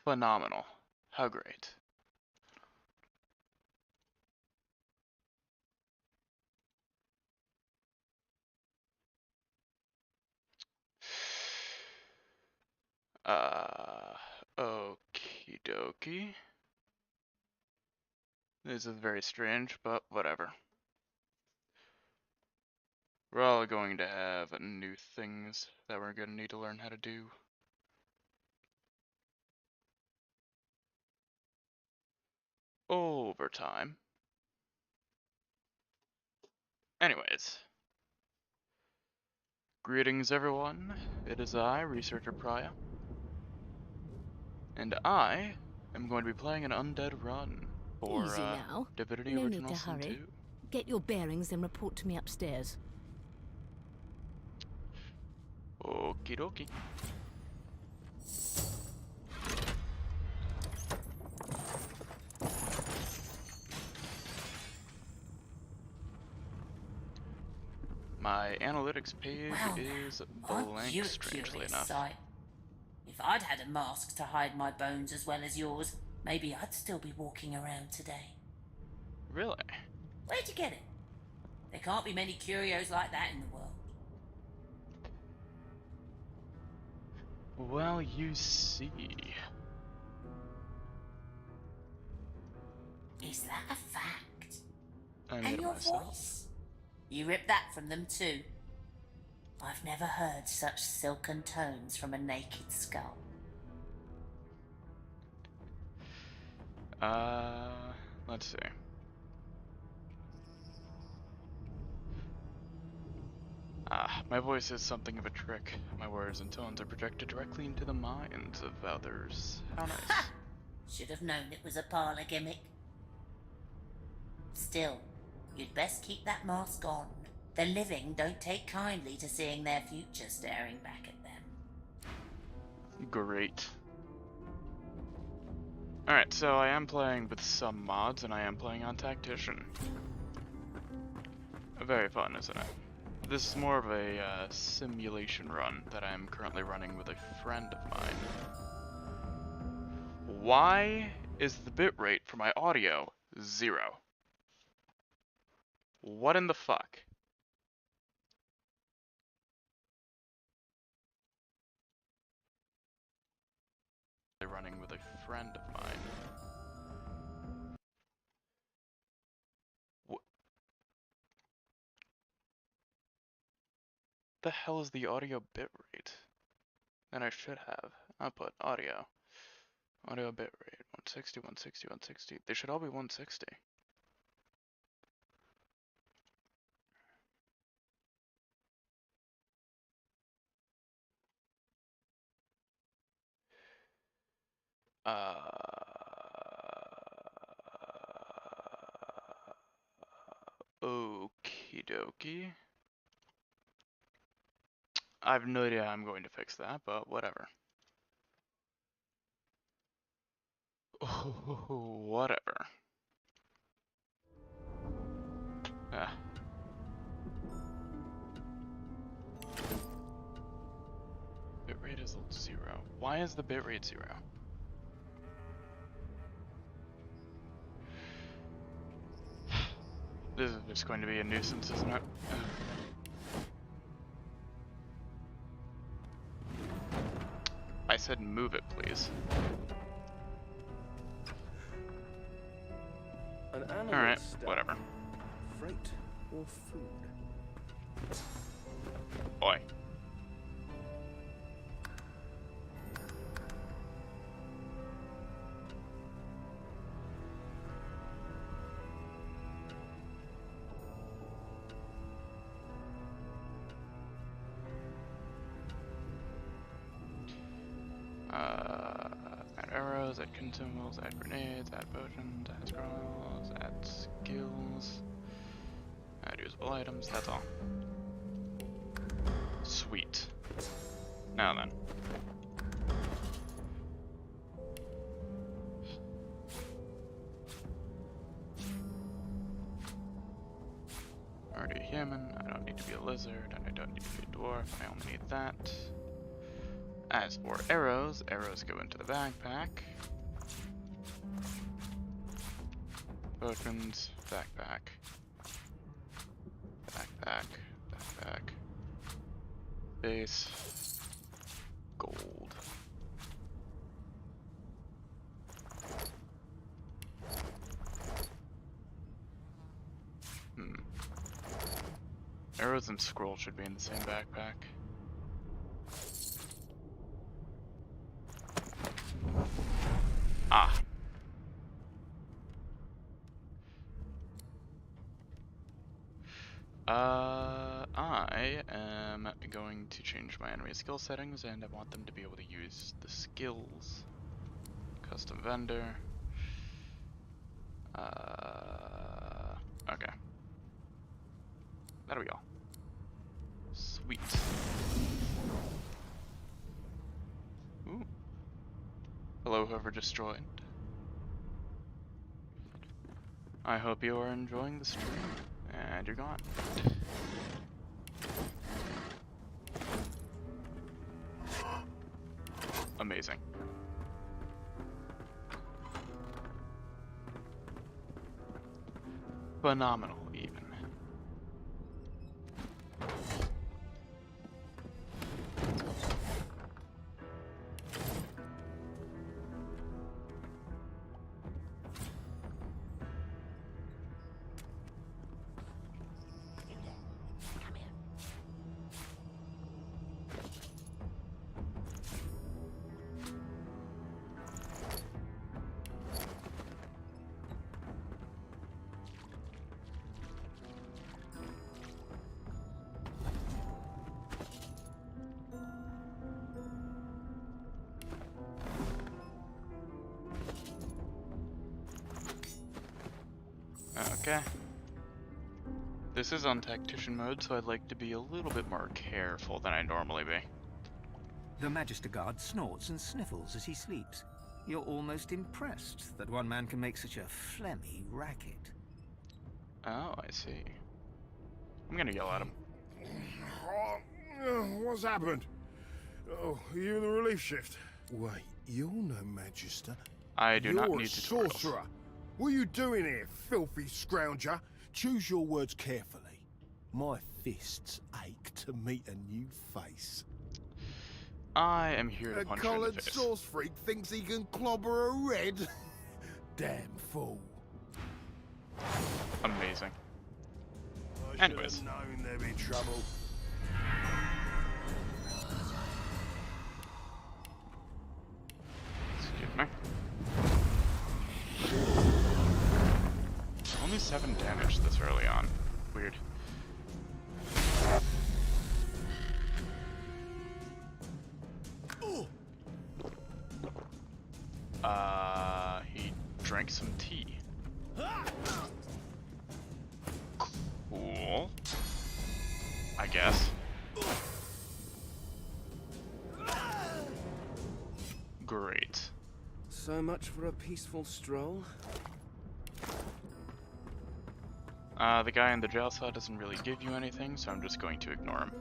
phenomenal. How great. Okie dokie. This is very strange, but whatever. We're all going to have new things that we're going to need to learn how to do. Over time. Anyways. Greetings everyone. It is I, Researcher Priya. And I am going to be playing an undead run for Easy now. Divinity No Original need to Sin hurry. 2. Get your bearings and report to me upstairs. Okie dokie. My analytics page is blank, strangely enough. Sight? If I'd had a mask to hide my bones as well as yours, maybe I'd still be walking around today. Really? Where'd you get it? There can't be many curios like that in the world. Well, you see. Is that a fact? I made And it your myself. voice? You ripped that from them too. I've never heard such silken tones from a naked skull. Let's see. My voice is something of a trick. My words and tones are projected directly into the minds of others. How nice. Ha! Should have known it was a parlor gimmick. Still, you'd best keep that mask on. The living don't take kindly to seeing their future staring back at them. Great. Alright, so I am playing with some mods, and I am playing on Tactician. Very fun, isn't it? This is more of a simulation run that I am currently running with a friend of mine. Why is the bitrate for my audio 0? What in the fuck? Running with a friend of mine. What the hell is the audio bitrate? Then I should have output audio. Audio bitrate 160, 160, 160. They should all be 160. Okie dokie. I have no idea how I'm going to fix that, but whatever. Whatever. Bitrate is 0. Why is the bitrate 0? This is just going to be a nuisance, isn't it? I said move it, please. Alright, whatever. Freight or food? Boy. Add arrows, add consumables, add grenades, add potions, add scrolls, add skills, add usable items, that's all. Sweet. Now then. Already a human, I don't need to be a lizard, and I don't need to be a dwarf, I only need that. As for arrows, arrows go into the backpack. Potions, backpack. Backpack, backpack. Base. Gold. Arrows and scroll should be in the same backpack. Ah. I am going to change my enemy skill settings, and I want them to be able to use the skills. Custom vendor. Okay. That'll be all. Sweet. Ooh. Hello, whoever just joined. I hope you are enjoying the stream. And you're gone. Amazing. Phenomenal, even. Okay. This is on Tactician mode, so I'd like to be a little bit more careful than I'd normally be. The Magister Guard snorts and sniffles as he sleeps. You're almost impressed that one man can make such a phlegmy racket. Oh, I see. I'm gonna yell at him. What's happened? Oh, are you in the relief shift? Wait, you're no Magister. I do not You're need a tutorials. sorcerer. What are you doing here, filthy scrounger? Choose your words carefully. My fists ache to meet a new face. I am here to A punch you in the collared face. sauce freak thinks he can clobber a red? Damn fool. Amazing. I should Anyways. have known there'd be trouble. Excuse me. Only 7 damage this early on. Weird. He drank some tea. Cool. I guess. Great. So much for a peaceful stroll. The guy in the jail cell doesn't really give you anything, so I'm just going to ignore him.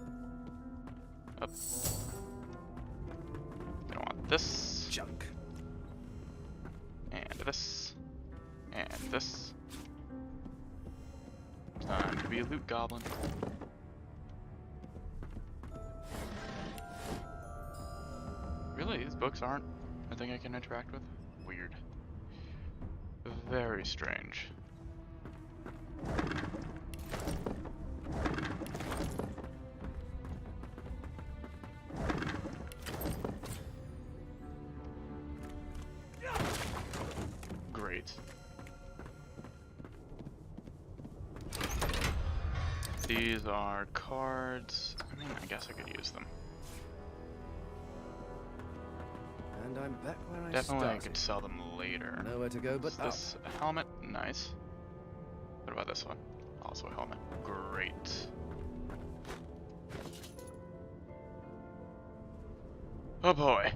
Up. I want this, Junk. and this, and this. Time to be a loot goblin. Really? These books aren't a thing I can interact with? Weird. Very strange. Great. These are cards. I mean, I guess I could use them. And I'm back where I Definitely I started. could sell them later. Nowhere to go but Is up. this a helmet? Nice. What about this one? Also a helmet. Great. Oh boy.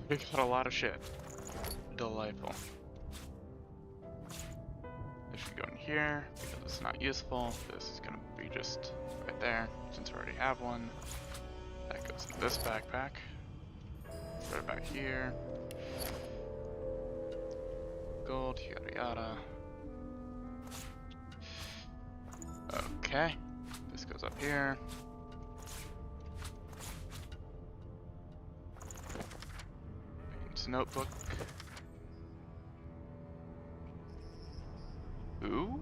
We got a lot of shit. Delightful. This should go in here, because it's not useful. This is gonna be just right there, since we already have one. That goes in this backpack. Right back here. Gold, yada yada. Okay. This goes up here. It's a notebook. Ooh.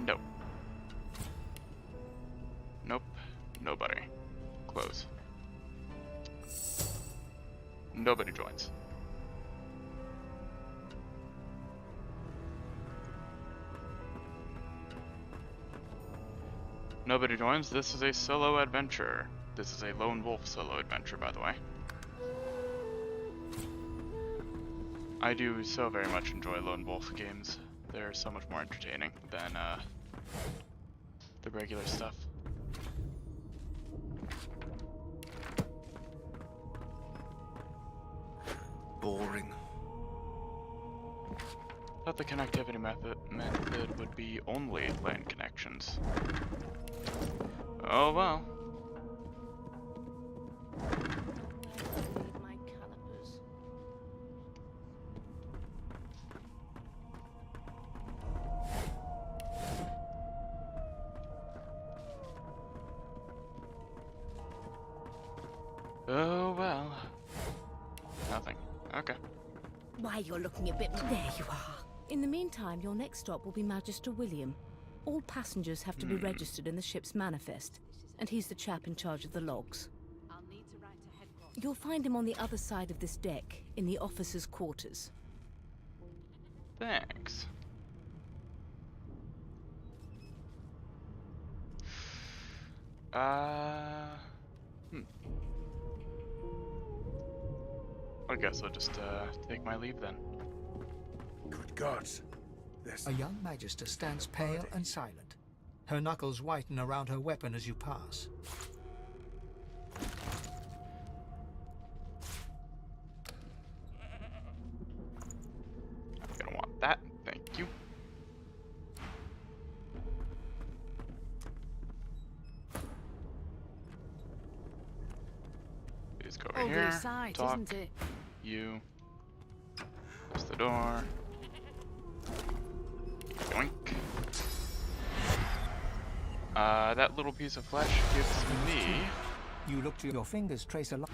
Nope. Nope. Nobody. Close. Nobody joins. Nobody joins. This is a solo adventure. This is a lone wolf solo adventure, by the way. I do so very much enjoy lone wolf games. They're so much more entertaining than the regular stuff. Boring. Thought the connectivity method would be only LAN connections. Oh well. My calipers. Oh well. Nothing. Okay. Why, you're looking a bit... There you are. In the meantime, your next stop will be Magister William. All passengers have to be registered in the ship's manifest, and he's the chap in charge of the logs. I'll need to write to headquarters. You'll find him on the other side of this deck, in the officers' quarters. Thanks. I guess I'll just take my leave then. Good gods. There's A young magister stands pale and silent. Her knuckles whiten around her weapon as you pass. I'm gonna want that. Thank you. Please go over Ugly here. sight, Talk. isn't it? You. Close the door. Yoink. That little piece of flesh gives me... You look to your fingers, trace a line.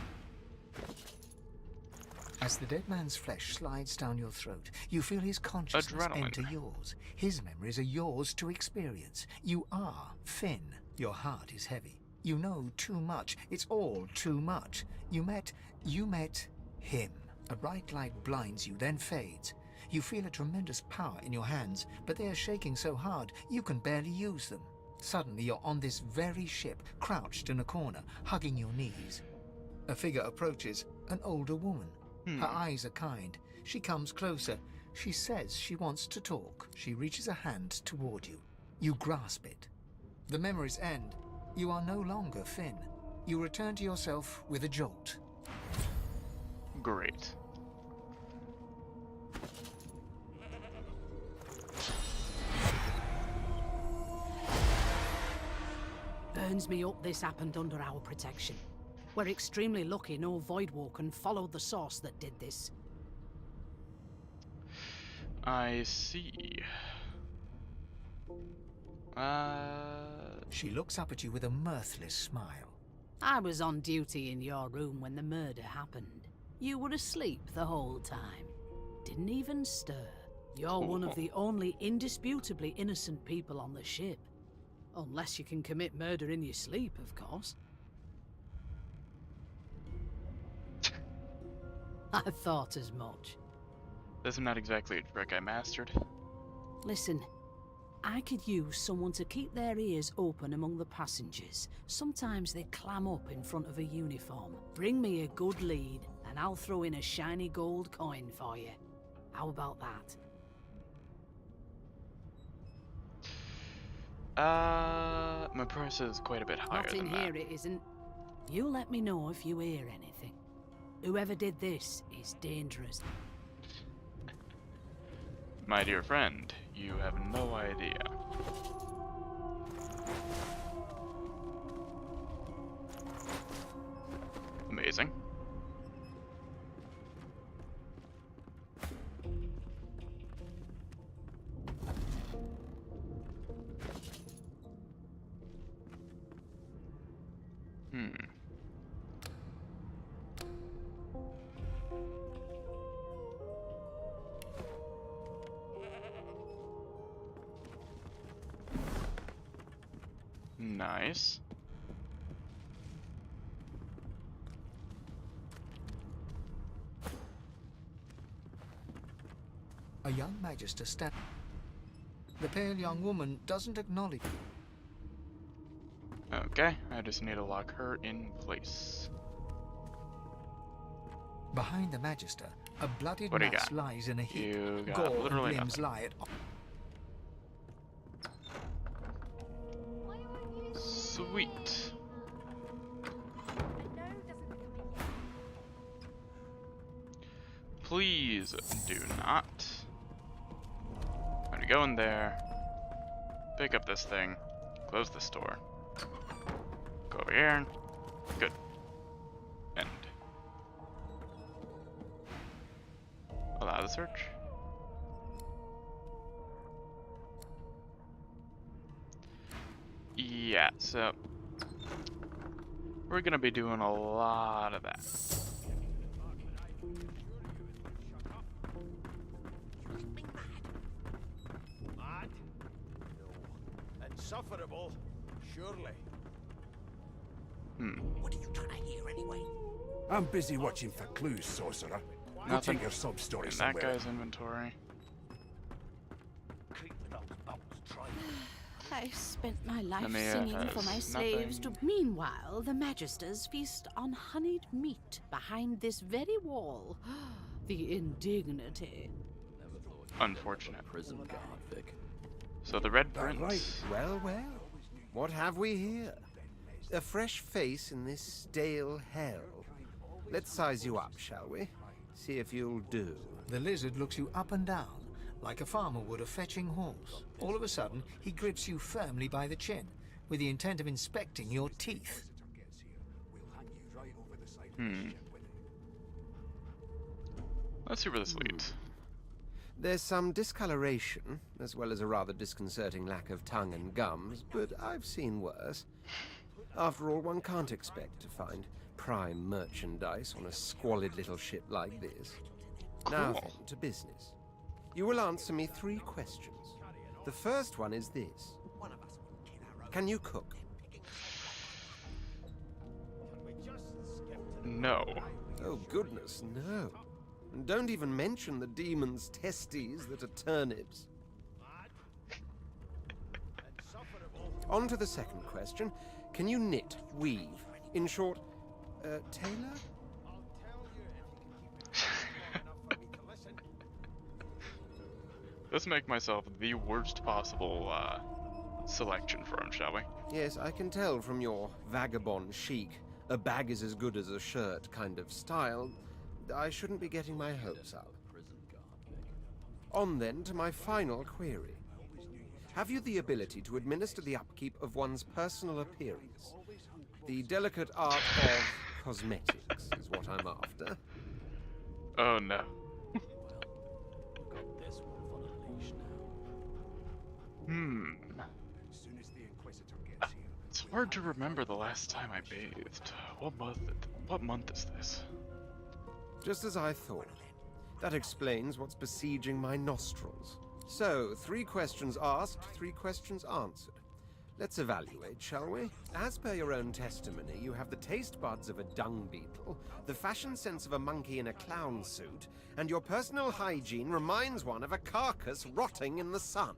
As the dead man's flesh slides down your throat, you feel his consciousness Adrenaline. enter yours. His memories are yours to experience. You are Finn. Your heart is heavy. You know too much. It's all too much. You met him. A bright light blinds you, then fades. You feel a tremendous power in your hands, but they are shaking so hard you can barely use them. Suddenly you're on this very ship, crouched in a corner, hugging your knees. A figure approaches, an older woman. Her eyes are kind. She comes closer. She says she wants to talk. She reaches a hand toward you. You grasp it. The memories end. You are no longer Finn. You return to yourself with a jolt. Great. Burns me up this happened under our protection. We're extremely lucky no Voidwalker followed the source that did this. I see. She looks up at you with a mirthless smile. I was on duty in your room when the murder happened. You were asleep the whole time. Didn't even stir. You're one of the only indisputably innocent people on the ship. Unless you can commit murder in your sleep, of course. I thought as much. This is not exactly a trick I mastered. Listen, I could use someone to keep their ears open among the passengers. Sometimes they clam up in front of a uniform. Bring me a good lead, and I'll throw in a shiny gold coin for you. How about that? My purse is quite a bit higher Not in than here, that. it isn't. You let me know if you hear anything. Whoever did this is dangerous. My dear friend, you have no idea. Amazing. Nice. A young magister stands. The pale young woman doesn't acknowledge you. Okay, I just need to lock her in place. Behind the magister, a bloodied What do you mass got? lies in a heap. You got Gore and literally limbs nothing. lie at. Sweet. Please do not. I'm gonna go in there, pick up this thing, close this door, go over here. Good. End. Allow the search. Yeah, so we're gonna be doing a lot of that. Mad? No. Insufferable? Surely. What are you trying to hear anyway? I'm busy watching for clues, sorcerer. Go Nothing take your sub-story in that somewhere. guy's inventory. I spent my life Nemea singing for has my slaves to... nothing. Meanwhile, the Magisters feast on honeyed meat behind this very wall. The indignity. Unfortunate. So the Red Prince. Right. Well, well. What have we here? A fresh face in this stale hell. Let's size you up, shall we? See if you'll do. The lizard looks you up and down, like a farmer would a fetching horse. All of a sudden, he grips you firmly by the chin, with the intent of inspecting your teeth. Let's see where this leads. There's some discoloration, as well as a rather disconcerting lack of tongue and gums, but I've seen worse. After all, one can't expect to find prime merchandise on a squalid little ship like this. Now Cool. then, to business. You will answer me 3 questions. The first one is this. Can you cook? No. Oh, goodness, no. And don't even mention the demon's testes that are turnips. On to the second question. Can you knit, weave? In short, tailor? Let's make myself the worst possible selection for him, shall we? Yes, I can tell from your vagabond chic, a bag is as good as a shirt kind of style. I shouldn't be getting my hopes up. On then to my final query. Have you the ability to administer the upkeep of one's personal appearance? The delicate art of cosmetics is what I'm after. Oh no. It's hard to remember the last time I bathed. What month is this? Just as I thought. That explains what's besieging my nostrils. So, 3 questions asked, 3 questions answered. Let's evaluate, shall we? As per your own testimony, you have the taste buds of a dung beetle, the fashion sense of a monkey in a clown suit, and your personal hygiene reminds one of a carcass rotting in the sun.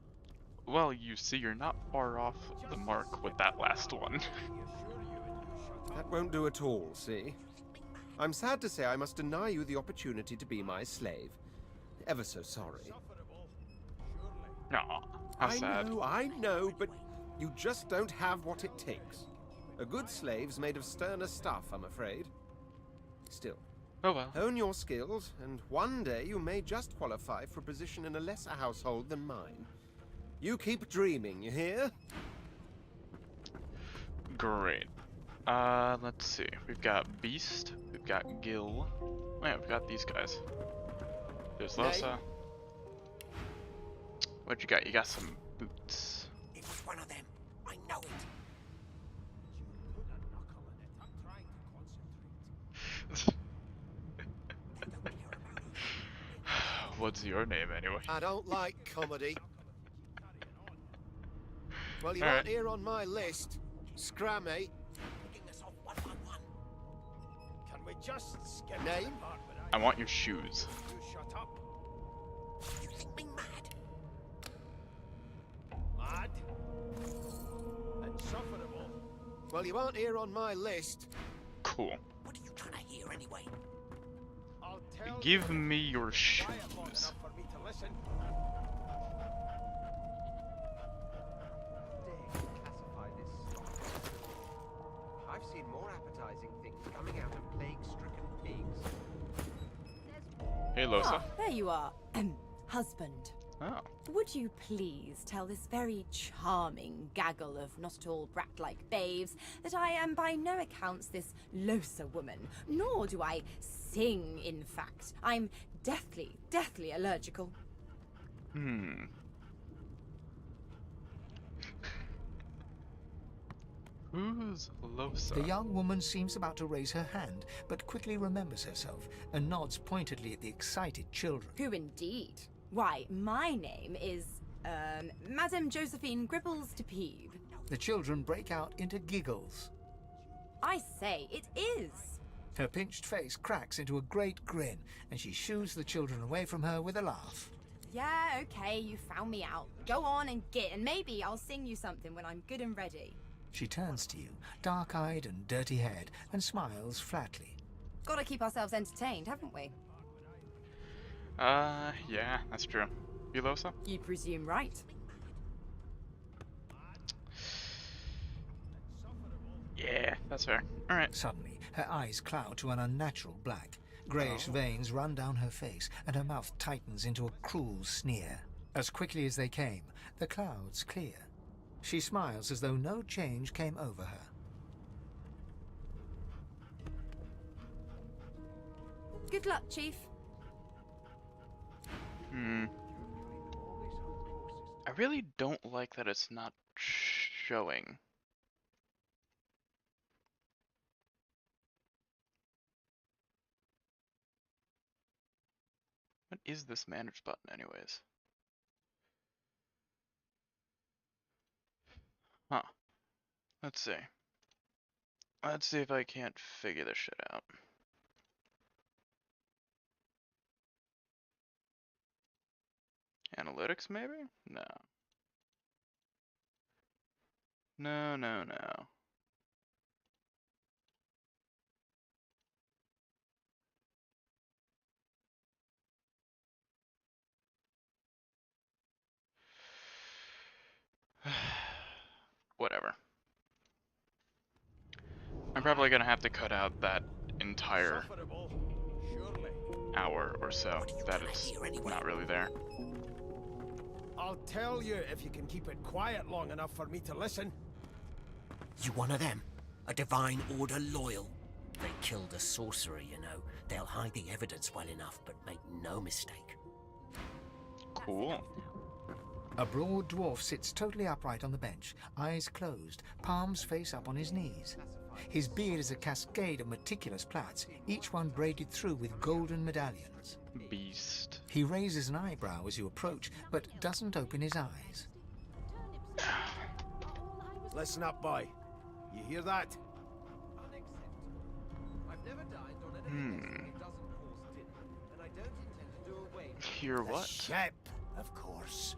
Well, you see, you're not far off the mark with that last one. That won't do at all, see? I'm sad to say I must deny you the opportunity to be my slave. Ever so sorry. Aw, how sad. I know, but you just don't have what it takes. A good slave's made of sterner stuff, I'm afraid. Still, Oh well. Hone your skills, and one day you may just qualify for a position in a lesser household than mine. You keep dreaming, you hear? Great. Let's see. We've got Beast. We've got Gil. Oh yeah, we've got these guys. There's Losa. What you got? You got some boots. It was one of them. I know it. What's your name anyway? I don't like comedy. Well, you All aren't right. here on my list. Scrammy. Picking us off one by one. Can we just skip Name? I want your shoes. You shut up. You think me mad? Mad. Insufferable. Well, you aren't here on my list. Cool. What are you trying to hear anyway? I'll tell Give you. me your Quiet long shoes. enough for me to listen. Classify this stock. I've seen more appetizing things coming out of plague-stricken pigs. Hey, Losa. Ah, there you are. Husband. Oh. Would you please tell this very charming gaggle of not at all brat-like babes that I am by no accounts this Losa woman, nor do I sing, in fact. I'm deathly, deathly allergical. Hmm. Who's Losa? The young woman seems about to raise her hand, but quickly remembers herself and nods pointedly at the excited children. Who indeed? Why, my name is, Madame Josephine Gribbles de Peeve. The children break out into giggles. I say, it is. Her pinched face cracks into a great grin, and she shoos the children away from her with a laugh. Yeah, okay, you found me out. Go on and get, and maybe I'll sing you something when I'm good and ready. She turns to you, dark-eyed and dirty-haired, and smiles flatly. Gotta keep ourselves entertained, haven't we? Yeah, that's true. You Losa? You presume right. Yeah, that's fair. Alright. Suddenly, her eyes cloud to an unnatural black. Greyish veins run down her face, and her mouth tightens into a cruel sneer. As quickly as they came, the clouds clear. She smiles as though no change came over her. Good luck, Chief. Hmm. I really don't like that it's not showing. What is this manage button anyways? Huh. Let's see. Let's see if I can't figure this shit out. Analytics maybe? No. No, no, no. Whatever. I'm probably gonna have to cut out that entire Insufferable. Surely. hour or so that it's not really there. I'll tell you if you can keep it quiet long enough for me to listen. You one of them? A divine order loyal? They killed a sorcerer, you know. They'll hide the evidence well enough, but make no mistake. Cool. A broad dwarf sits totally upright on the bench, eyes closed, palms face up on his knees. His beard is a cascade of meticulous plaits, each one braided through with golden medallions. Beast. He raises an eyebrow as you approach, but doesn't open his eyes. Listen up, boy. You hear that? I've never dined on anything less than a dozen course dinner, and I don't intend to do away with Hear The what? ship, of course.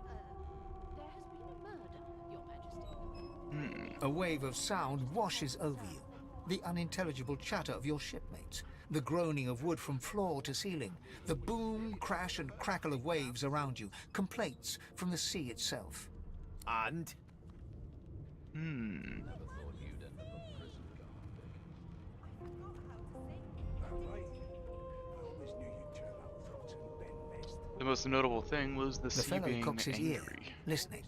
A wave of sound washes over you. The unintelligible chatter of your shipmates, the groaning of wood from floor to ceiling, the boom, crash and crackle of waves around you, complaints from the sea itself. And? The most notable thing was the The sea fellow being cocks his ear, angry. listening.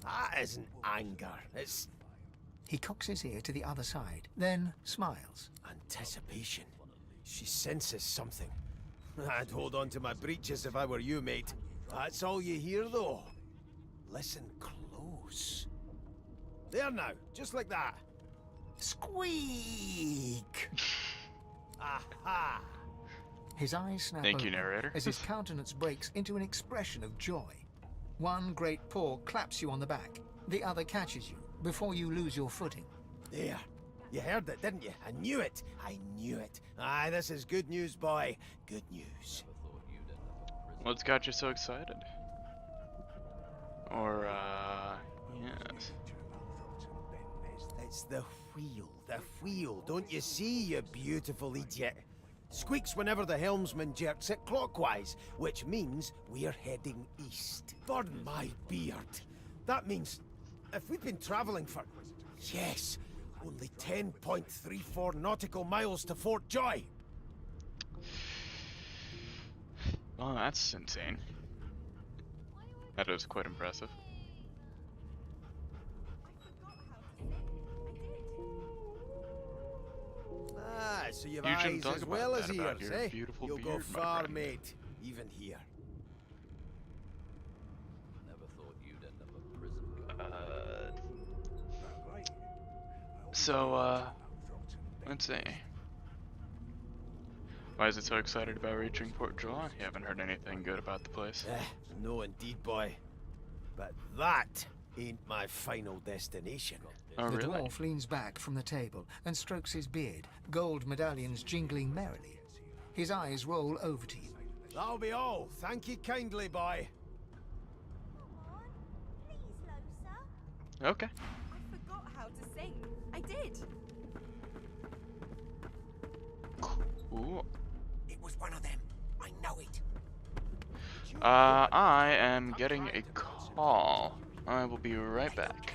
That isn't anger. It's He cocks his ear to the other side, then smiles. anticipation. She senses something. I'd hold on to my breeches if I were you, mate. That's all you hear, though. Listen close. There now, just like that. Squeak! Aha! His eyes snap Thank you, open narrator. as his countenance breaks into an expression of joy. One great paw claps you on the back. The other catches you before you lose your footing. There. You heard it, didn't you? I knew it. I knew it. Aye, this is good news, boy. Good news. What's got you so excited? Or, yes. It's the wheel. The wheel. Don't you see, you beautiful idiot? Squeaks whenever the helmsman jerks it clockwise, which means we're heading east. Burn my beard. That means if we'd been travelling for, yes, only 10.34 nautical miles to Fort Joy. Oh, that's insane. That is quite impressive. Ah, so you've You shouldn't eyes talk as about well as that about ears, your eh? beautiful You'll go beard, my far, friend. mate. Even here. So, let's see. Why is it so excited about reaching Port Joy? You haven't heard anything good about the place. No indeed, boy. But that ain't my final destination. Oh, The really? dwarf leans back from the table and strokes his beard, gold medallions jingling merrily. His eyes roll over to you. That'll be all. Thank you kindly, boy. Okay. I forgot how to sing. I did. Cool. It was one of them. I know it. I am getting a call. I will be right back.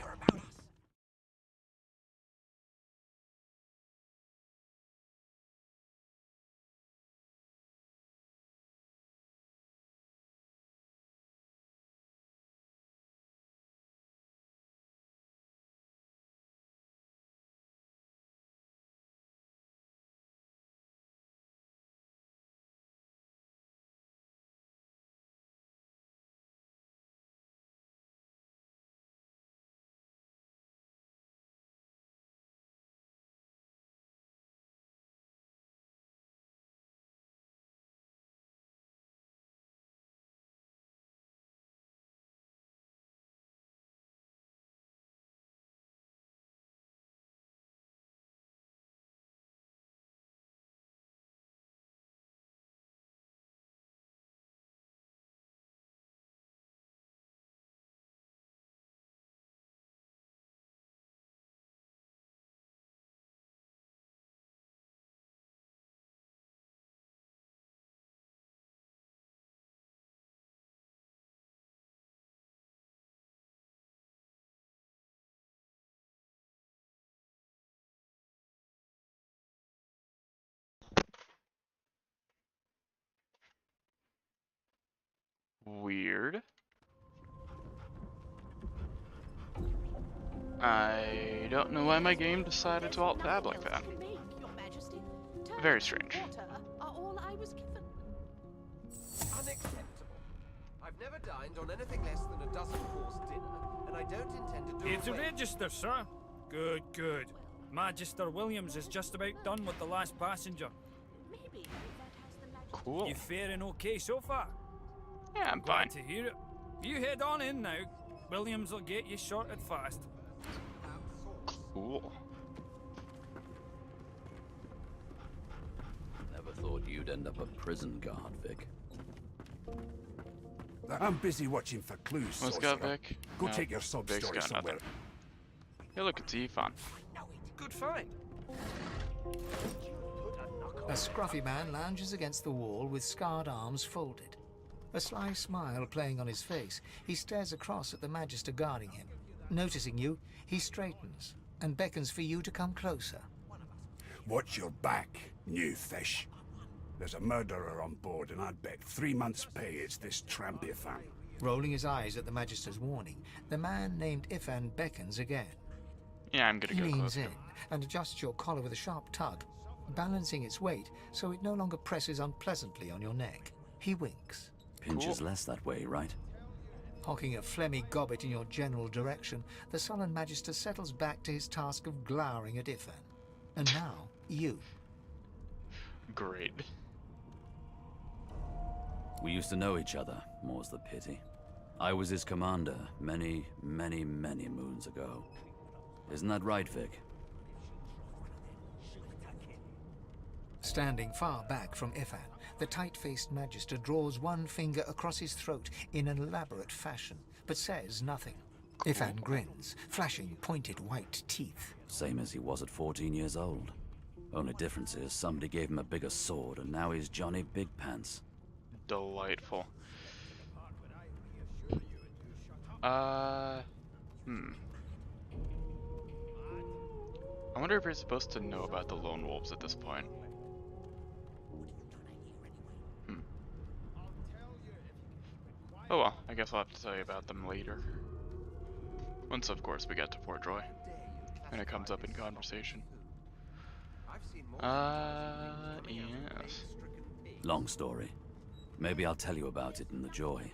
Weird. I don't know why my game decided to alt-tab like that. Very strange. Unacceptable. I've never dined on anything less than a dozen-course dinner, and I don't intend to do Here to away- register, sir. Good, good. Magister Williams is just about done with the last passenger. Cool. You faring okay so far? Yeah, I'm fine. Glad to hear it. You head on in now. Williams will get you sorted fast. Cool. Never thought you'd end up a prison guard, Vic. I'm busy watching for clues, What's good, sorcerer. Vic? Go No, take your sub Vic's story got somewhere. nothing. Hey, look, it's Yvonne. Good find. A scruffy man lounges against the wall with scarred arms folded. A sly smile playing on his face, he stares across at the Magister guarding him. Noticing you, he straightens and beckons for you to come closer. Watch your back, new fish. There's a murderer on board, and I'd bet 3 months' pay it's this tramp Ifan. Rolling his eyes at the Magister's warning, the man named Ifan beckons again. Yeah, I'm gonna He go leans closer. in and adjusts your collar with a sharp tug, balancing its weight so it no longer presses unpleasantly on your neck. He winks. Pinches less that way, right? Hocking a phlegmy gobbet in your general direction, the sullen Magister settles back to his task of glowering at Ifan. And now, you. Great. We used to know each other, more's the pity. I was his commander many, many, many moons ago. Isn't that right, Vic? Standing far back from Ifan, the tight-faced Magister draws one finger across his throat in an elaborate fashion, but says nothing. Ifan grins, flashing pointed white teeth. Same as he was at 14 years old. Only difference is somebody gave him a bigger sword, and now he's Johnny Big Pants. Delightful. I wonder if you're supposed to know about the lone wolves at this point. Oh well, I guess I'll have to tell you about them later. Once, of course, we get to Fort Joy, and it comes up in conversation. Yes. Long story. Maybe I'll tell you about it in the Joy.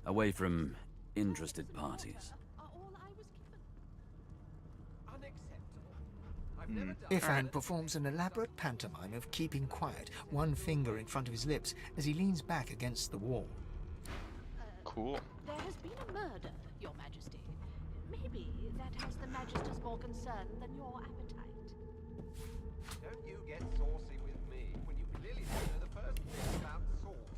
Away from interested parties. Ifan performs an elaborate pantomime of keeping quiet, one finger in front of his lips as he leans back against the wall. Cool. There has been a murder, Your Majesty. Maybe that has the Magister's more concern than your appetite. Don't you get saucy with me when you clearly don't know the first thing about sauce.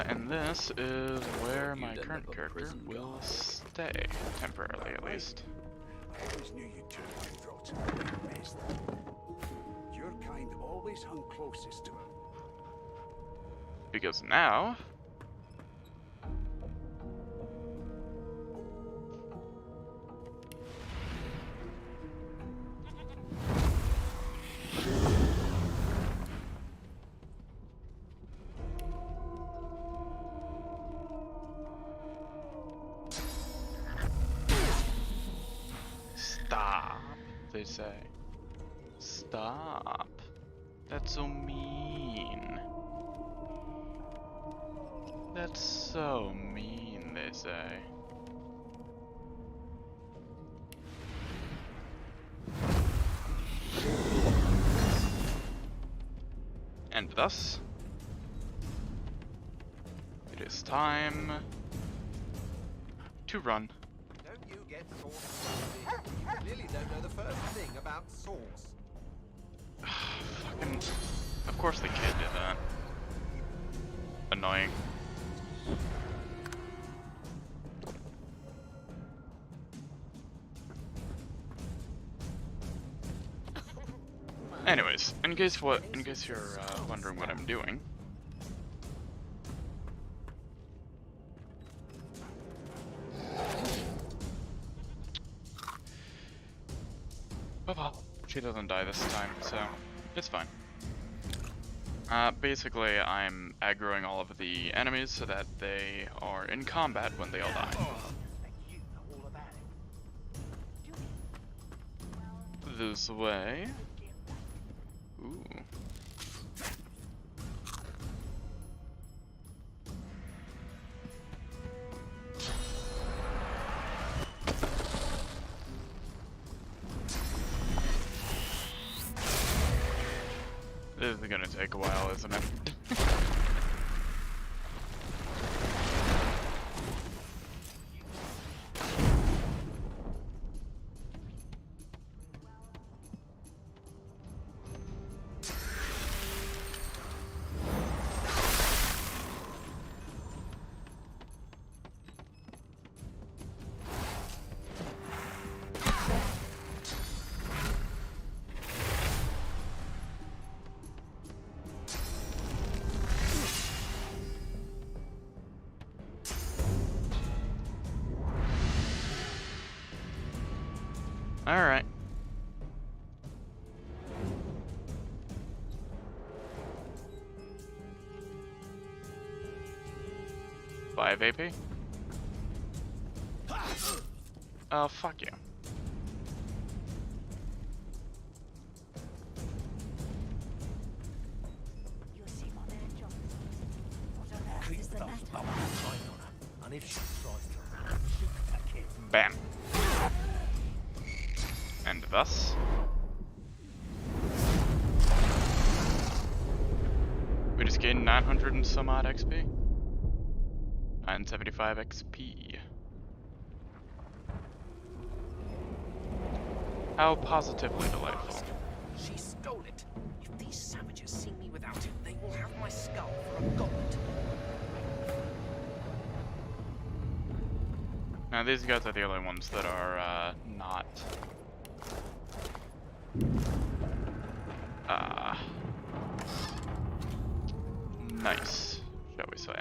And this is where my current character will stay, temporarily at least. I always knew you'd turn cutthroat. Best. Your kind always hung closest to him. Because now... Stop, they say. Stop. That's so mean. That's so mean, they say. And thus, it is time to run. Don't you get saucy with me when you clearly don't know the first thing about sauce. Fucking, of course they can't do that. Annoying. Anyways, in case you're wondering what I'm doing. Well, she doesn't die this time, so it's fine. Basically, I'm aggroing all of the enemies so that they are in combat when they all die. This way. Ooh. This is gonna take a while, isn't it? Alright. 5 AP? Oh, fuck you. Bam. And thus... we just gained 900 and some odd XP. 975 XP. How positively delightful. She stole it. If these savages see me without it, they will have my skull for a goblet. Now these guys are the only ones that are not nice, shall we say.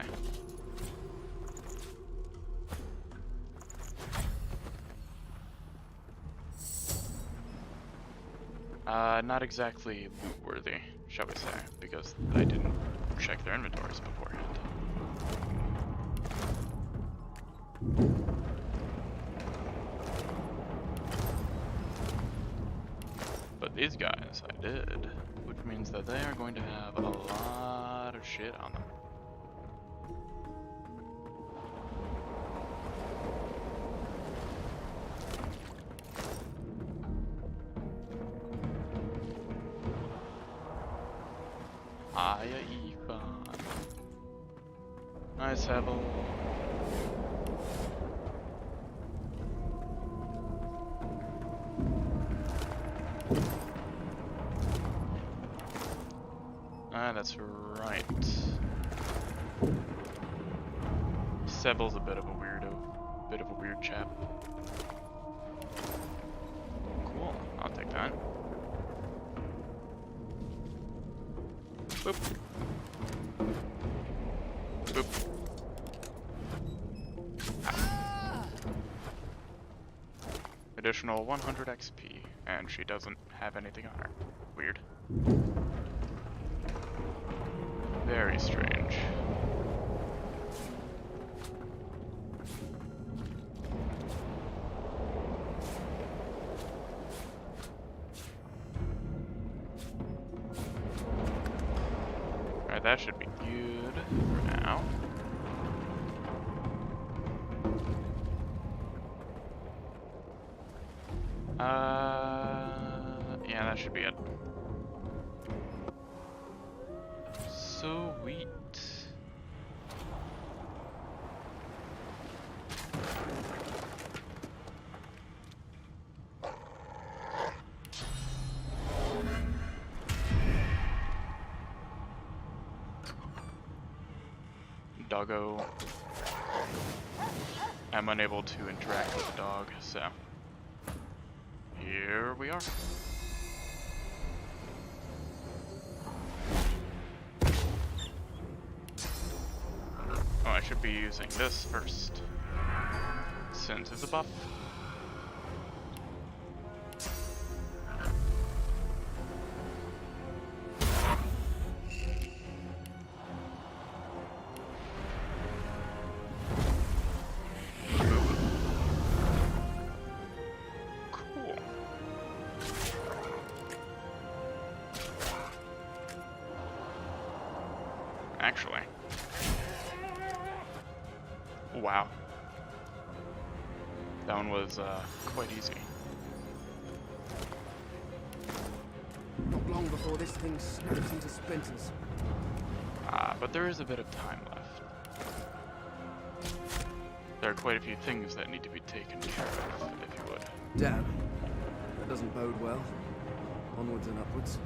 Not exactly loot-worthy, shall we say, because I didn't check their inventories beforehand. But these guys, I did, which means that they are going to have a lot of shit on them. Hiya, Ethan. Nice, Hebel. Ah, that's right. Sebel's a bit of a weirdo. Bit of a weird chap. Cool, I'll take that. Boop. Boop. Ah. Additional 100 XP, and she doesn't have anything on her. Weird. Very strange. Alright, that should be good for now. Yeah, that should be it. Sweet. Doggo. I'm unable to interact with the dog, so here we are. Oh, I should be using this first, since it's a buff. Cool. Actually. Wow. That one was quite easy. Not long before this thing snaps into splinters. But there is a bit of time left. There are quite a few things that need to be taken care of, if you would. Damn. That doesn't bode well. Onwards and upwards.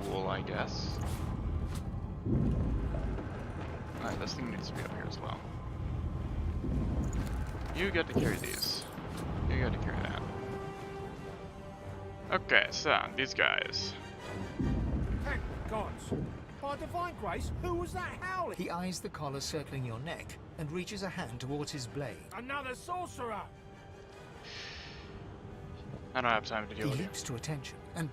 Cool, I guess. Alright, this thing needs to be up here as well. You get to carry these. You get to carry that. Okay, so, these guys. Hey, gods! By divine grace, who was that howling? He eyes the collar circling your neck and reaches a hand towards his blade. Another sorcerer! I don't have time to deal He with you. leaps to attention and...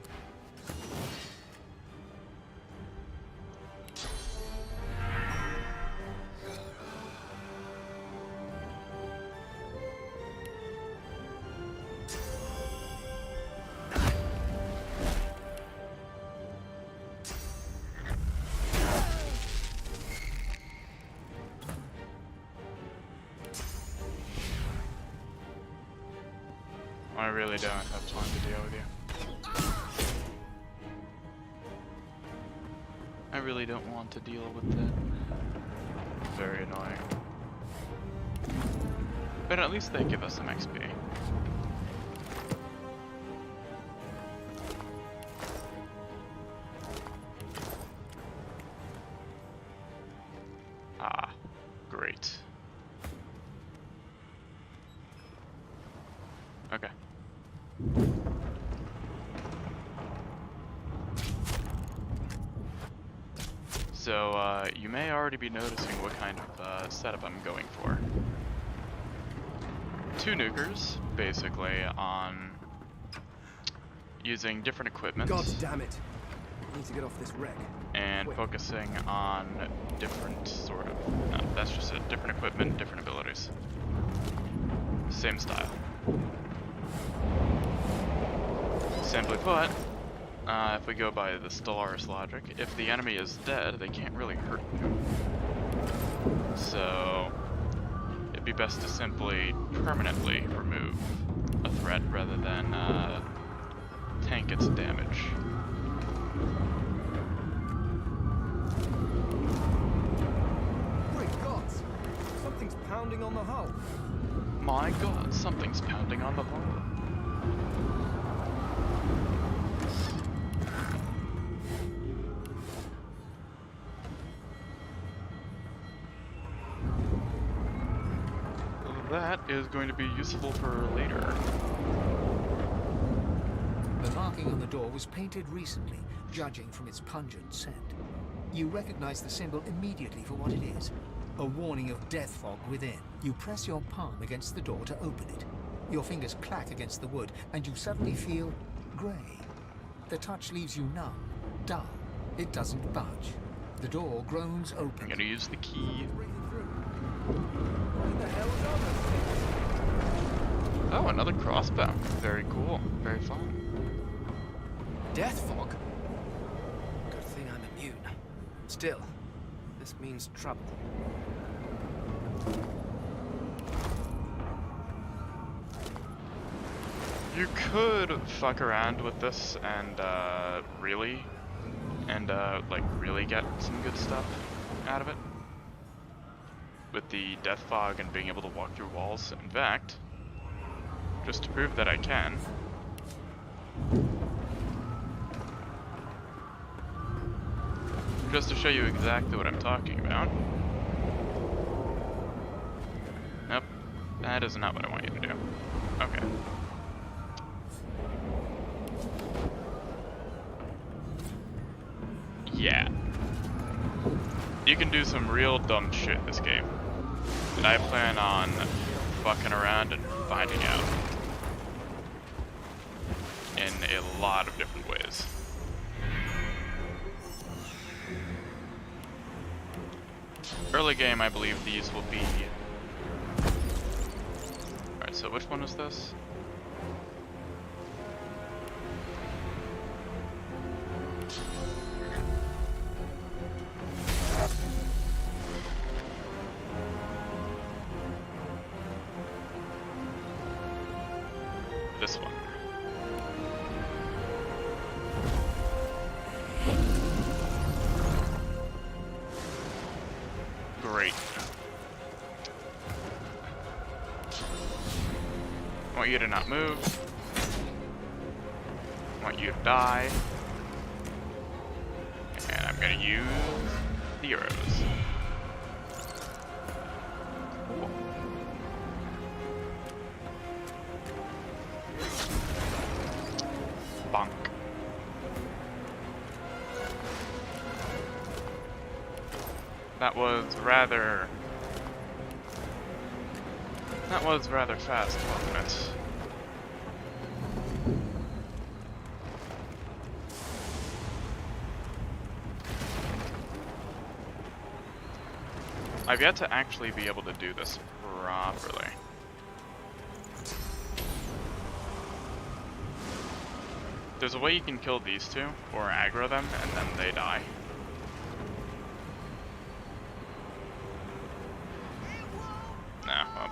I really don't have time to deal with you. I really don't want to deal with it. Very annoying. But at least they give us some XP. Ah, great. Okay. So, you may already be noticing what kind of setup I'm going for. 2 nukers, basically, on using different equipment. God damn it. I need to get off this wreck. And focusing on different sort of... No, that's just it. Different equipment, different abilities. Same style. Simply put, if we go by the Stellaris logic, if the enemy is dead, they can't really hurt you. So, it'd be best to simply permanently remove a threat rather than tank its damage. Great gods! Something's pounding on the hull. My god, something's pounding on the hull. That is going to be useful for later. The marking on the door was painted recently, judging from its pungent scent. You recognize the symbol immediately for what it is. A warning of death fog within. You press your palm against the door to open it. Your fingers clack against the wood, and you suddenly feel grey. The touch leaves you numb, dull. It doesn't budge. The door groans open. I'm gonna use the key. Oh, another crossbow. Very cool. Very fun. Death fog? Good thing I'm immune. Still, this means trouble. You could fuck around with this and really get some good stuff out of it. With the death fog and being able to walk through walls. In fact, just to prove that I can, just to show you exactly what I'm talking about. Nope, that is not what I want you to do. Okay. Yeah. You can do some real dumb shit this game. And I plan on fucking around and finding out. In a lot of different ways. Early game, I believe these will be... Alright, so which one is this? This one. Great. I want you to not move. I want you to die. And I'm gonna use the arrows. That was rather fast, wasn't it? I've yet to actually be able to do this properly. There's a way you can kill these two, or aggro them, and then they die. Nah, well.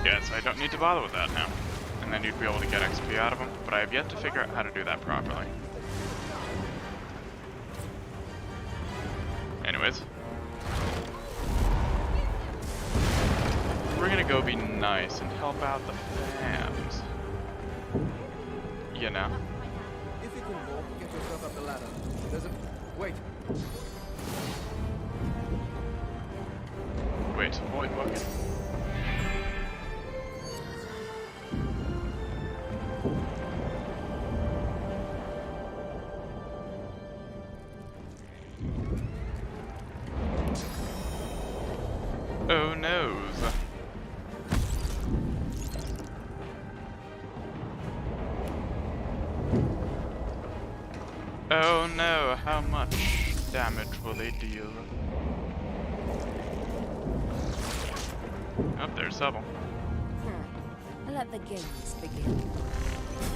Yeah, so I don't need to bother with that now. And then you'd be able to get XP out of them, but I have yet to figure out how to do that properly. Anyways. We're gonna go be nice and help out the fans. You know. If you can walk, get yourself up the ladder. There's a... Wait. Wait, void bucket. Oh noes. Oh no, how much damage will they deal? Oh, there's Subble. Let the games begin.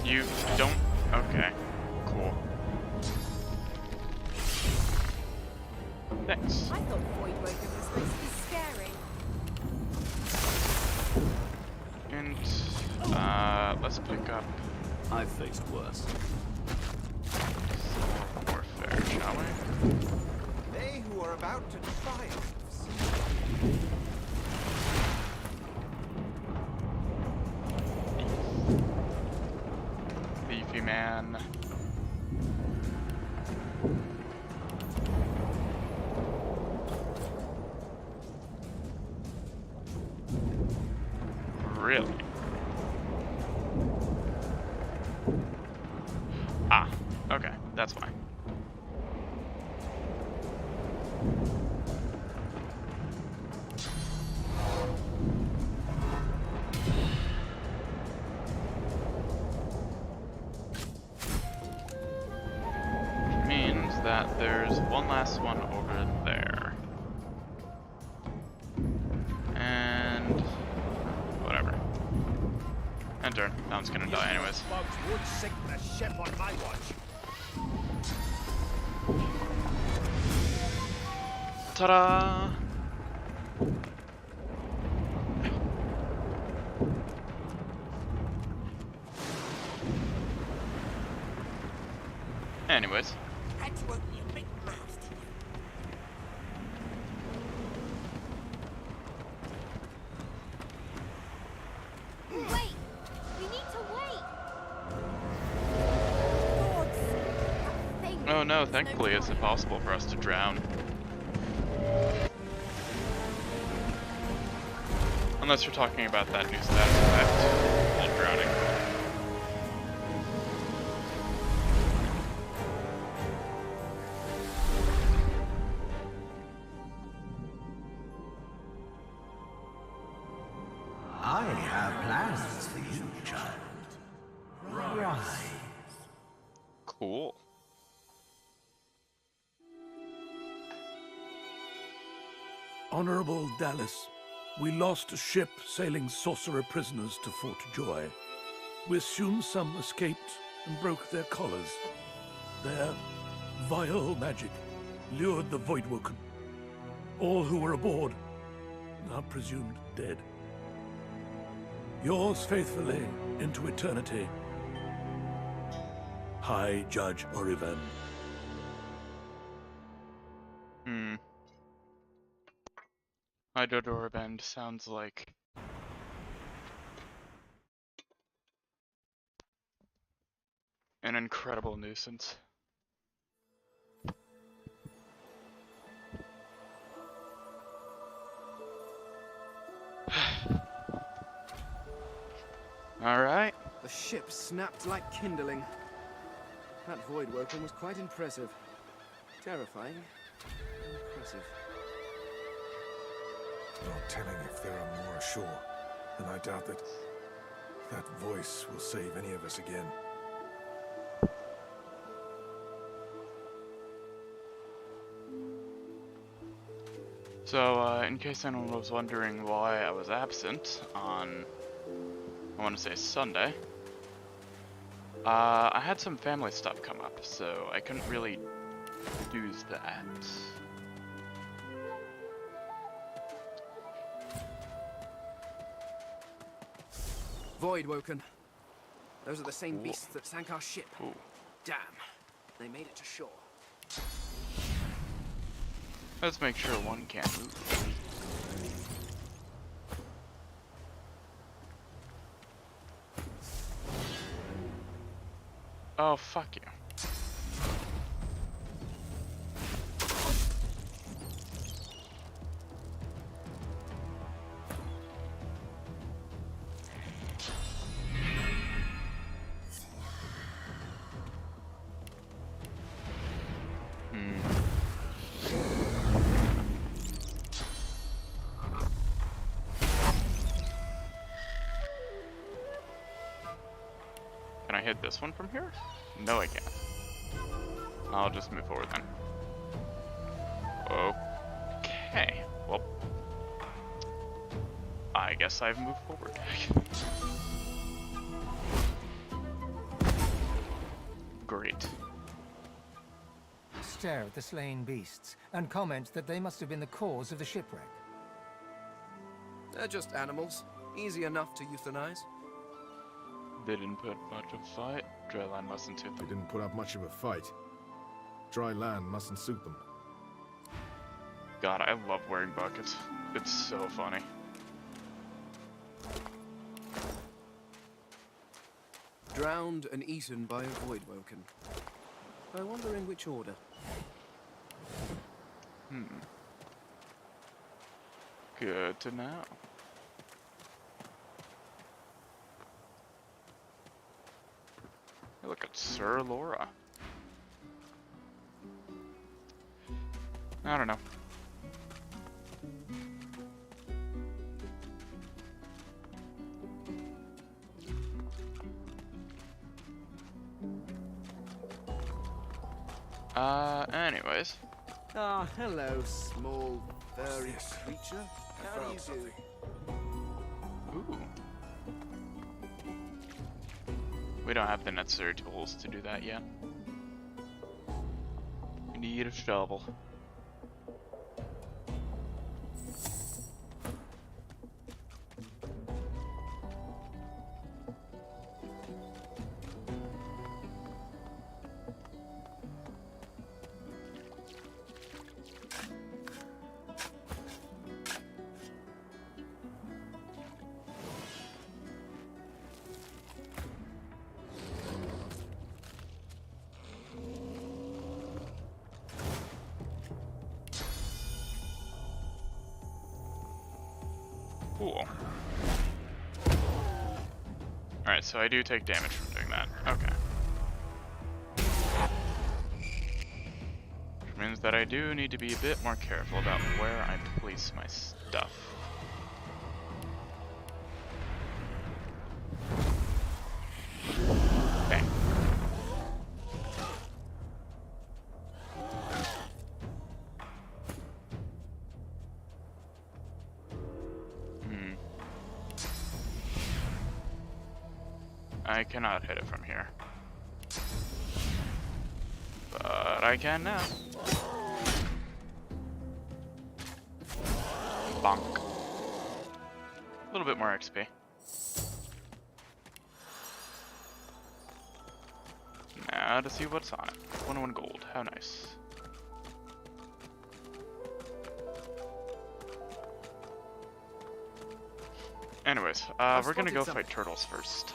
You don't... Okay. Cool. Thanks. I thought Void Woken was supposed to be scary. And, let's pick up... I've faced worse. Warfare, shall we? They who are about to triumph. Leafy man. Really? Ah, okay, that's fine. Means that there's one last one over there. And whatever. Enter. Now it's gonna die anyways. Bugs would sink the ship on my watch. Ta-da! Anyways. That won't be a big blast. Wait! We need to wait! Oh no, thankfully it's impossible for us to drown. Unless you're talking about that new stats effect called drowning. I have plans for you, child. Rise. Cool. Honorable Dallas, we lost a ship sailing sorcerer prisoners to Fort Joy. We assume some escaped and broke their collars. Their vile magic lured the Voidwoken. All who were aboard are presumed dead. Yours faithfully into eternity, High Judge Orivan. Idodorabend sounds like an incredible nuisance. Alright. The ship snapped like kindling. That Voidwoken was quite impressive. Terrifying, expensive. No telling if there are more ashore, and I doubt that that voice will save any of us again. So, in case anyone was wondering why I was absent on, I want to say Sunday, I had some family stuff come up, so I couldn't really do that. Void Woken. Those are the same beasts that sank our ship. Ooh. Damn. They made it to shore. Let's make sure one can't move. Oh, fuck you. Can I hit this one from here? No, I can't. I'll just move forward then. Okay, well, I guess I've moved forward. Great. Stare at the slain beasts and comment that they must have been the cause of the shipwreck. They're just animals. Easy enough to euthanize. They didn't put much of a fight. Dryland mustn't suit They them. didn't put up much of a fight. Dry land mustn't suit them. God, I love wearing buckets. It's so funny. Drowned and eaten by a Void Woken. I wonder in which order. Good to know. Hey, look at Sir Laura. I don't know. Anyways. Ah, hello, small, furry creature. How do you do? Ooh. We don't have the necessary tools to do that yet. We need a shovel. Cool. Alright, so I do take damage from doing that. Okay. Which means that I do need to be a bit more careful about where I place my stuff. Bang. I cannot hit it from here. But I can now. Bonk. A little bit more XP. Now to see what's on it. 101 gold. How nice. Anyways, we're gonna go fight turtles first.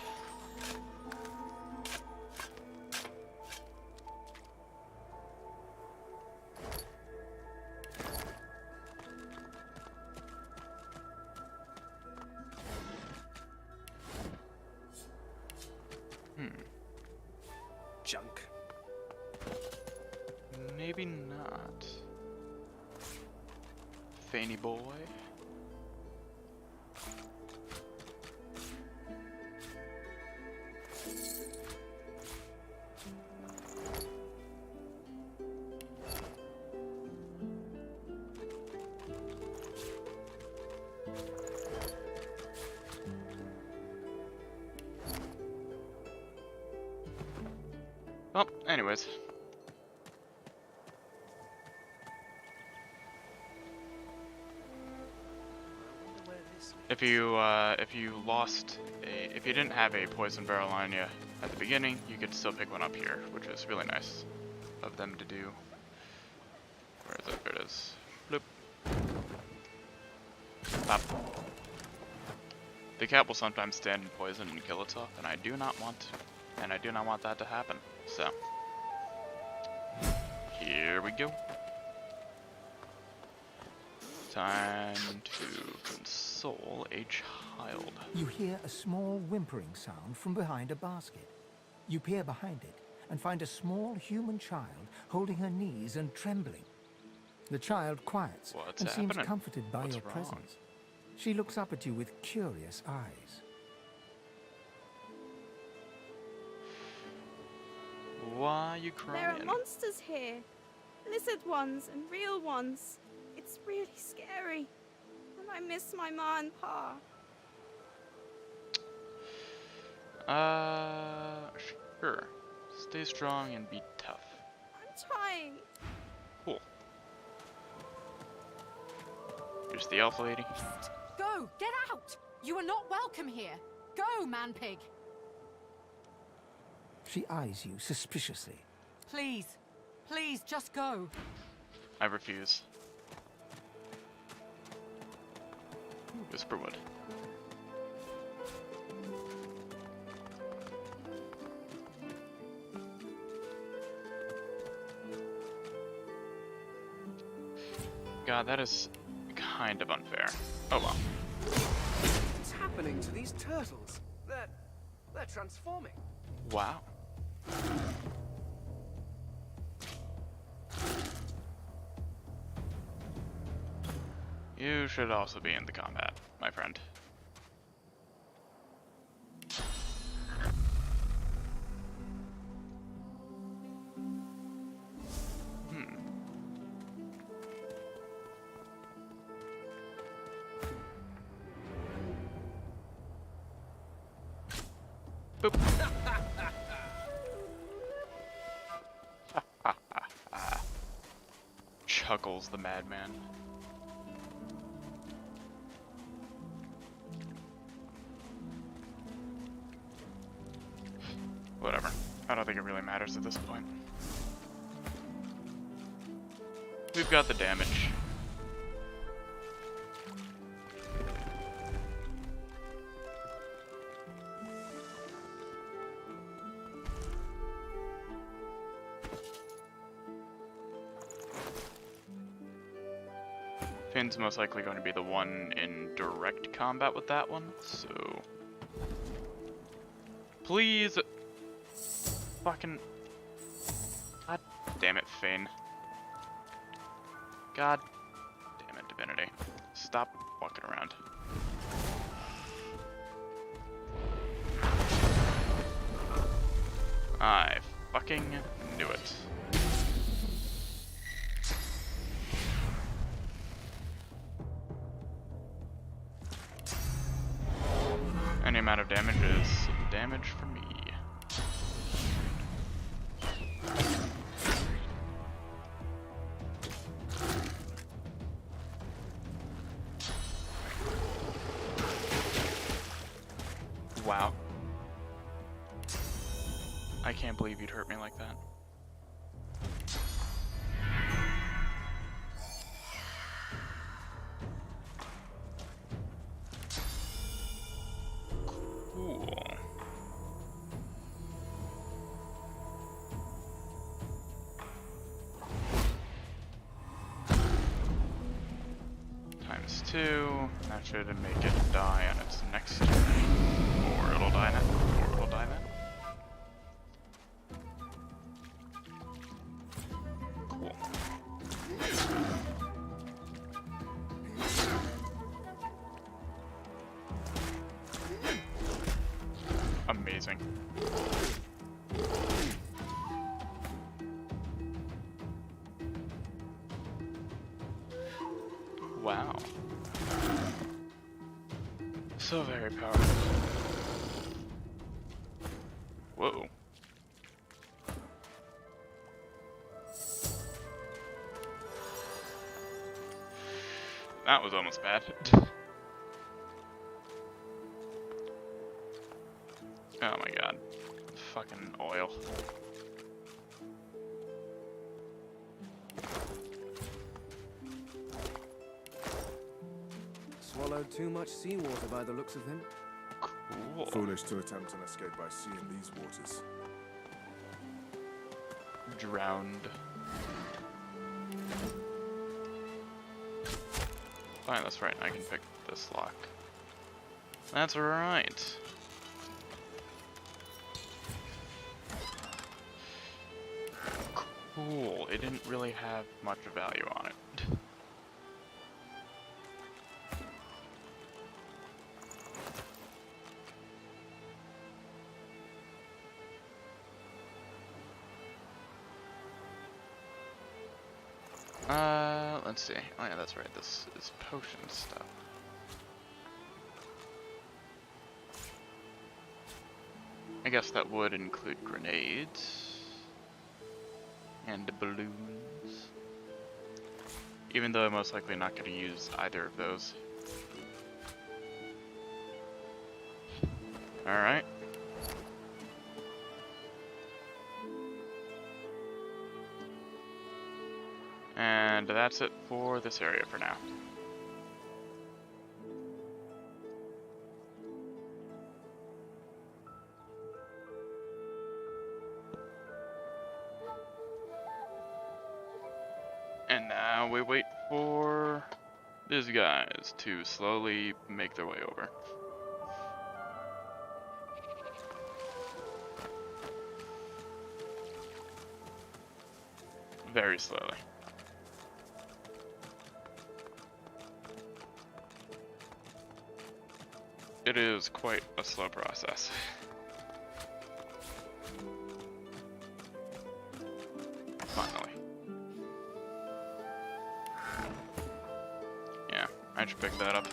Junk. Maybe not. Fanny boy. Well, anyways. If you didn't have a poison barrel on you at the beginning, you could still pick one up here, which is really nice of them to do. Where is it? There it is. Bloop. Pop. The cat will sometimes stand in poison and kill itself, and I do not want that to happen. So, here we go. Time to console a child. You hear a small whimpering sound from behind a basket. You peer behind it and find a small human child holding her knees and trembling. The child quiets and seems comforted by your presence. She looks up at you with curious eyes. Why are you crying? There are monsters here. Lizard ones and real ones. It's really scary. And I miss my ma and pa. Sure. Stay strong and be tough. I'm trying. Cool. Here's the elf lady. Go! Get out! You are not welcome here. Go, man-pig! She eyes you suspiciously. Please. Please, just go. I refuse. Whisperwood. God, that is kind of unfair. Oh well. What's happening to these turtles? They're transforming. Wow. You should also be in the combat, my friend. Boop. Chuckles the madman. Whatever. I don't think it really matters at this point. We've got the damage. Finn's most likely going to be the one in direct combat with that one, so... Please! Fucking... God damn it, Finn. God damn it, Divinity. Stop walking around. I fucking knew it. Any amount of damage is damage for me. Wow. I can't believe you'd hurt me like that. Cool. ×2. That should make it die on its next turn. Or it'll die then. Or it'll die then. Cool. Amazing. Wow. So very powerful. Whoa. That was almost bad. Oh my god. Fucking oil. Swallowed too much seawater by the looks of him. Cool. Foolish to attempt an escape by sea in these waters. Drowned. Fine, that's right. I can pick this lock. That's right. Cool. It didn't really have much value on it. Let's see. Oh yeah, that's right. This is potion stuff. I guess that would include grenades and balloons. Even though I'm most likely not going to use either of those. Alright. And that's it for this area for now. And now we wait for these guys to slowly make their way over. Very slowly. It is quite a slow process. Finally. Yeah, I should pick that up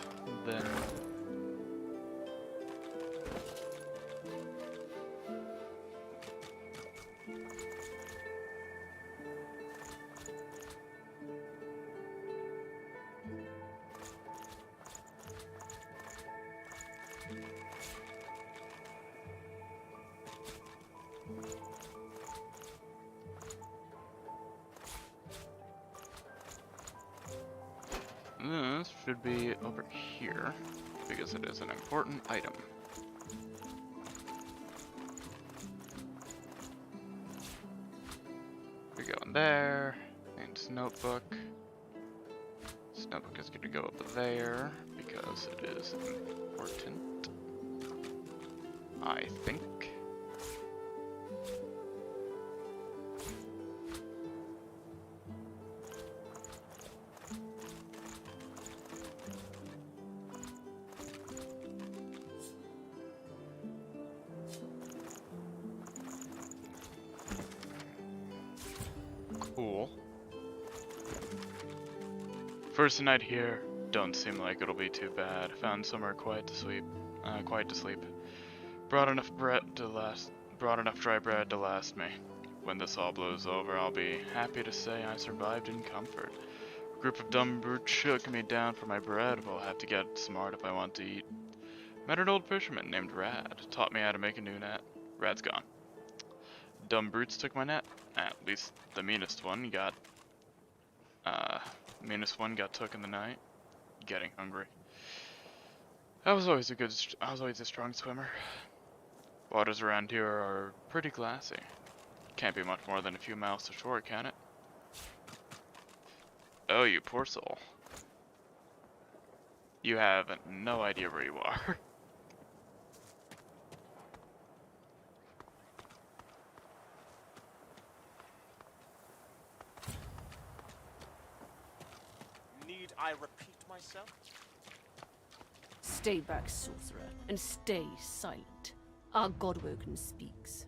then. This should be over here, because it is an important item. We go in there, and this notebook. This notebook is going to go up there, because it is important. I think. Cool. First night here, don't seem like it'll be too bad. Found somewhere quiet to sleep. Brought enough dry bread to last me. When this all blows over, I'll be happy to say I survived in comfort. A group of dumb brutes shook me down for my bread. We'll have to get smart if I want to eat. Met an old fisherman named Rad. Taught me how to make a new net. Rad's gone. Dumb brutes took my net. At least the meanest one got took in the night. Getting hungry. I was always a strong swimmer. Waters around here are pretty glassy. Can't be much more than a few miles to shore, can it? Oh, you poor soul. You have no idea where you are. Need I repeat myself? Stay back, sorcerer, and stay silent. Our Godwoken speaks.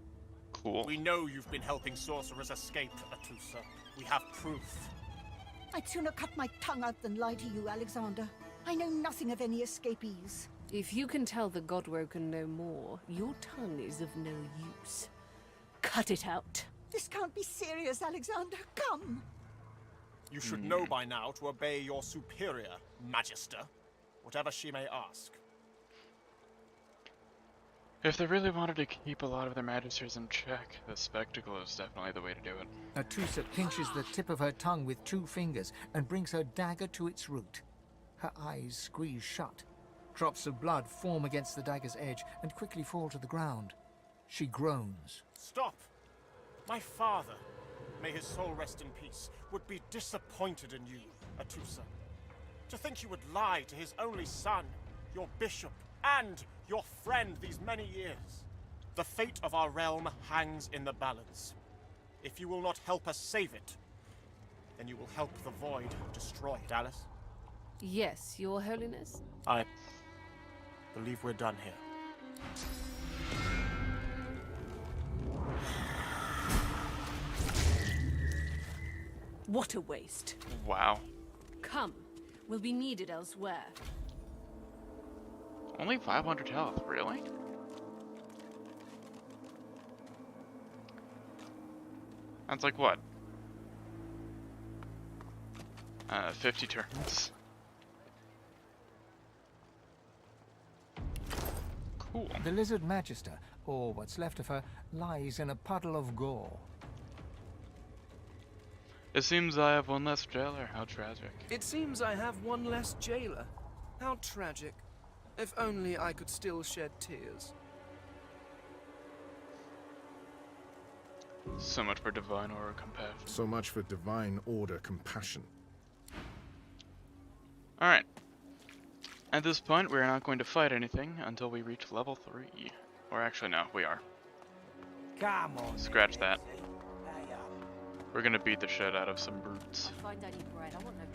Cool. We know you've been helping sorcerers escape, Atusa. We have proof. I'd sooner cut my tongue out than lie to you, Alexander. I know nothing of any escapees. If you can tell the Godwoken no more, your tongue is of no use. Cut it out. This can't be serious, Alexander. Come. You should know by now to obey your superior, Magister, whatever she may ask. If they really wanted to keep a lot of their magisters in check, the spectacle is definitely the way to do it. Atusa pinches the tip of her tongue with 2 fingers and brings her dagger to its root. Her eyes squeeze shut. Drops of blood form against the dagger's edge and quickly fall to the ground. She groans. Stop! My father, may his soul rest in peace, would be disappointed in you, Atusa. To think you would lie to his only son, your bishop, and your friend these many years. The fate of our realm hangs in the balance. If you will not help us save it, then you will help the Void destroy it, Alice. Yes, Your Holiness. I believe we're done here. What a waste. Wow. Come, we'll be needed elsewhere. Only 500 health, really? That's like what? 50 turns. Cool. The Lizard Magister, or what's left of her, lies in a puddle of gore. It seems I have one less jailer. How tragic. It seems I have one less jailer. How tragic. If only I could still shed tears. So much for divine order compassion. So much for divine order compassion. Alright. At this point, we're not going to fight anything until we reach level 3. Or actually, no, we are. Come on. Scratch that. We're gonna beat the shit out of some brutes.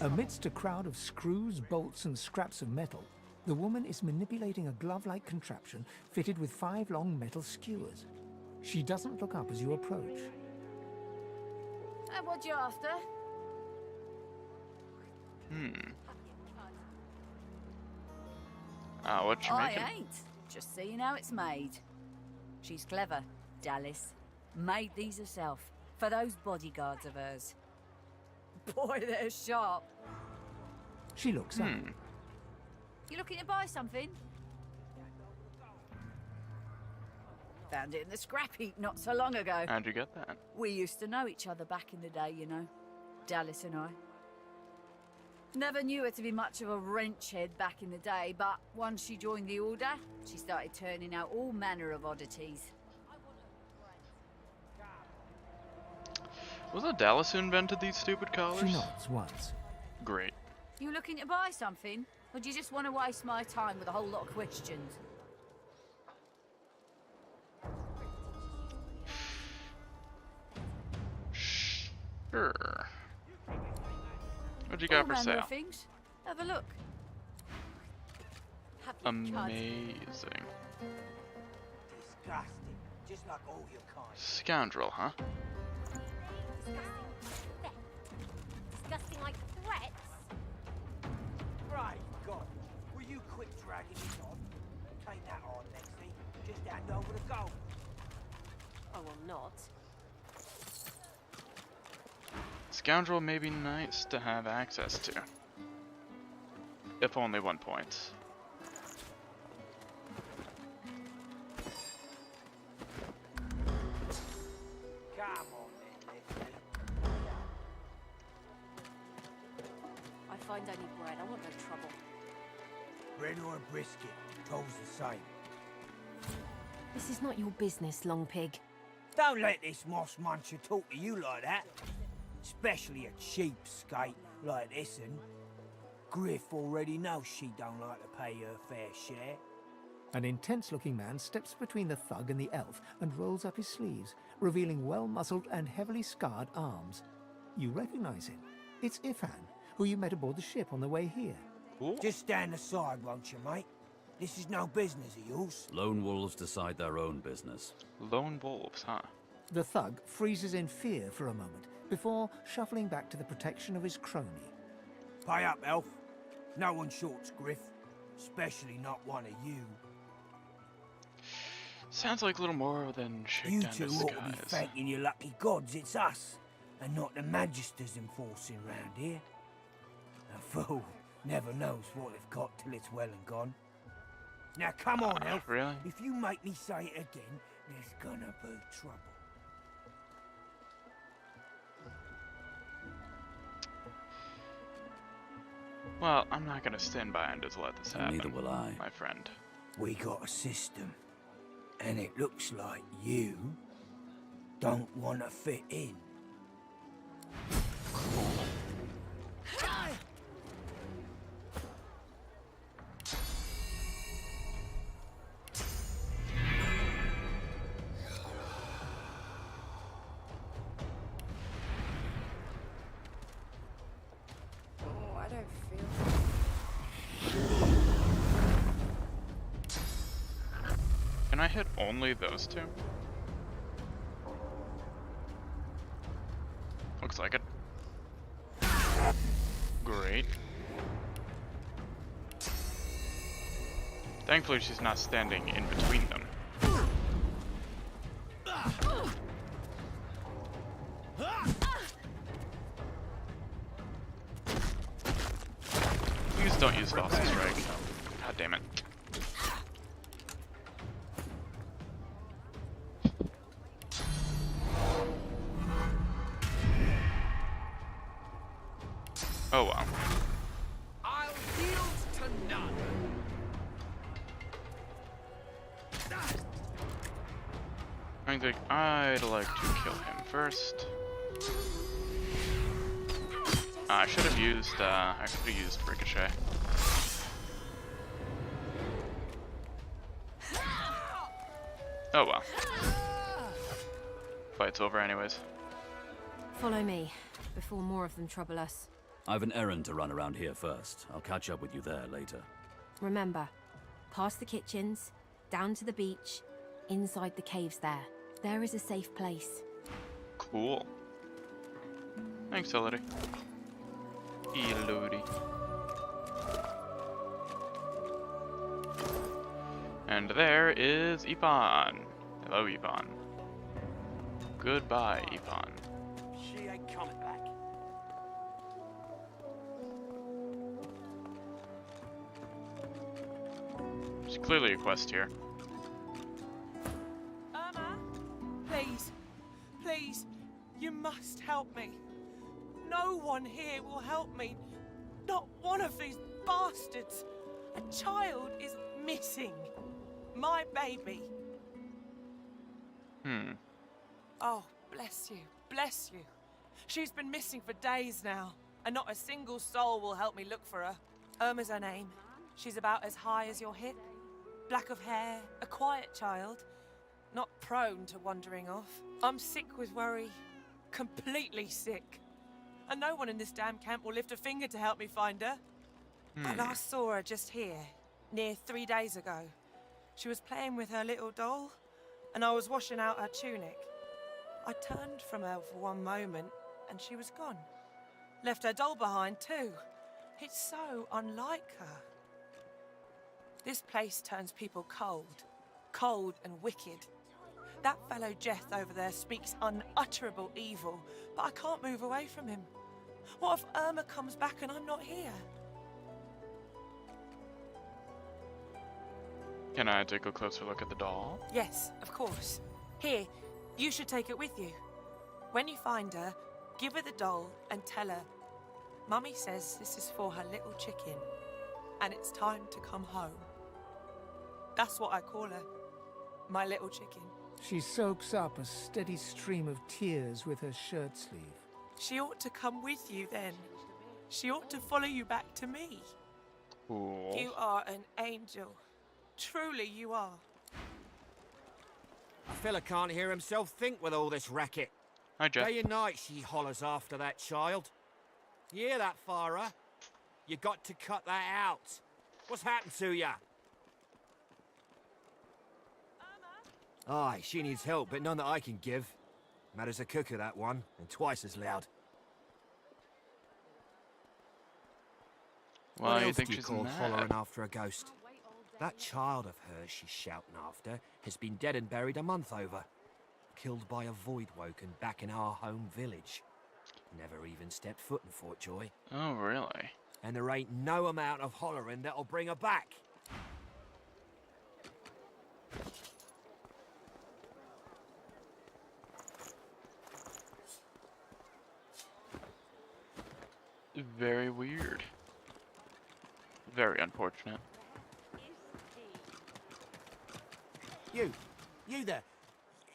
Amidst a crowd of screws, bolts, and scraps of metal, the woman is manipulating a glove-like contraption fitted with 5 long metal skewers. She doesn't look up as you approach. What you after? What you making? I ain't. Just seeing how it's made. She's clever, Dallas. Made these herself, for those bodyguards of hers. Boy, they're sharp. She looks up. You looking to buy something? Found it in the scrap heap not so long ago. How'd you get that? We used to know each other back in the day, you know. Dallas and I. Never knew her to be much of a wrench head back in the day, but once she joined the Order, she started turning out all manner of oddities. Wasn't Dallas who invented these stupid collars? She nods once. Great. You looking to buy something? Or do you just want to waste my time with a whole lot of questions? Sure. What you got for sale? Things. Have a look. Amazing. Disgusting. Just like all your kind. Scoundrel, huh? Disgusting like threats. Right, God. Will you quit dragging it on? Take that on, Lexi. Just hand over the gold. I will not. Scoundrel may be nice to have access to. If only 1 point. Come on, then, Lexi. I find only bread. I want no trouble. Bread or a brisket, toll's the same. This is not your business, Long Pig. Don't let this moss muncher talk to you like that. Especially a cheapskate like this one. Griff already knows she don't like to pay her fair share. An intense-looking man steps between the thug and the elf and rolls up his sleeves, revealing well-muscled and heavily scarred arms. You recognize him. It's Ifan, who you met aboard the ship on the way here. Just stand aside, won't you, mate? This is no business of yours. Lone wolves decide their own business. Lone wolves, huh? The thug freezes in fear for a moment before shuffling back to the protection of his crony. Pay up, elf. No one shorts Griff, especially not one of you. Sounds like a little more than You shakedown two ought to be disguise. thanking your lucky gods it's us, and not the Magisters enforcing round here. A fool never knows what they've got till it's well and gone. Now come on, elf. Really? If you make me say it again, there's gonna be trouble. Well, I'm not gonna stand by and just let this happen. Neither will I. My friend. We got a system, and it looks like you don't want to fit in. Oh, I don't feel. Can I hit only those two? Looks like it. Great. Thankfully, she's not standing in between them. Please don't use DOS to strike. God damn it. Oh well. I'll yield to none. I think I'd like to kill him first. I should have used Ricochet. Oh well. Fight's over anyways. Follow me, before more of them trouble us. I've an errand to run around here first. I'll catch up with you there later. Remember, past the kitchens, down to the beach, inside the caves there. There is a safe place. Cool. Thanks, Elodie. Elodie. And there is Ipan. Hello, Ipan. Goodbye, Ipan. She ain't coming back. There's clearly a quest here. Irma, please, please, you must help me. No one here will help me. Not one of these bastards. A child is missing. My baby. Oh, bless you, bless you. She's been missing for days now, and not a single soul will help me look for her. Irma's her name. She's about as high as your hip. Black of hair, a quiet child. Not prone to wandering off. I'm sick with worry. Completely sick. And no one in this damn camp will lift a finger to help me find her. I last saw her just here, near 3 days ago. She was playing with her little doll, and I was washing out her tunic. I turned from her for one moment, and she was gone. Left her doll behind, too. It's so unlike her. This place turns people cold. Cold and wicked. That fellow Jeth over there speaks unutterable evil, but I can't move away from him. What if Irma comes back and I'm not here? Can I take a closer look at the doll? Yes, of course. Here, you should take it with you. When you find her, give her the doll and tell her, Mummy says this is for her little chicken, and it's time to come home. That's what I call her, my little chicken. She soaks up a steady stream of tears with her shirt sleeve. She ought to come with you then. She ought to follow you back to me. Cool. You are an angel. Truly you are. A fella can't hear himself think with all this racket. Hi, Jeff. Day and night she hollers after that child. You hear that, Farah? You got to cut that out. What's happened to ya? Aye, she needs help, but none that I can give. Mad as a cooker, that one, and twice as loud. Well, What you else think do you she's call mad? hollering after a ghost? That child of hers she's shouting after has been dead and buried a month over. Killed by a void woken back in our home village. Never even stepped foot in Fort Joy. Oh, really? And there ain't no amount of hollering that'll bring her back. Very weird. Very unfortunate. You there.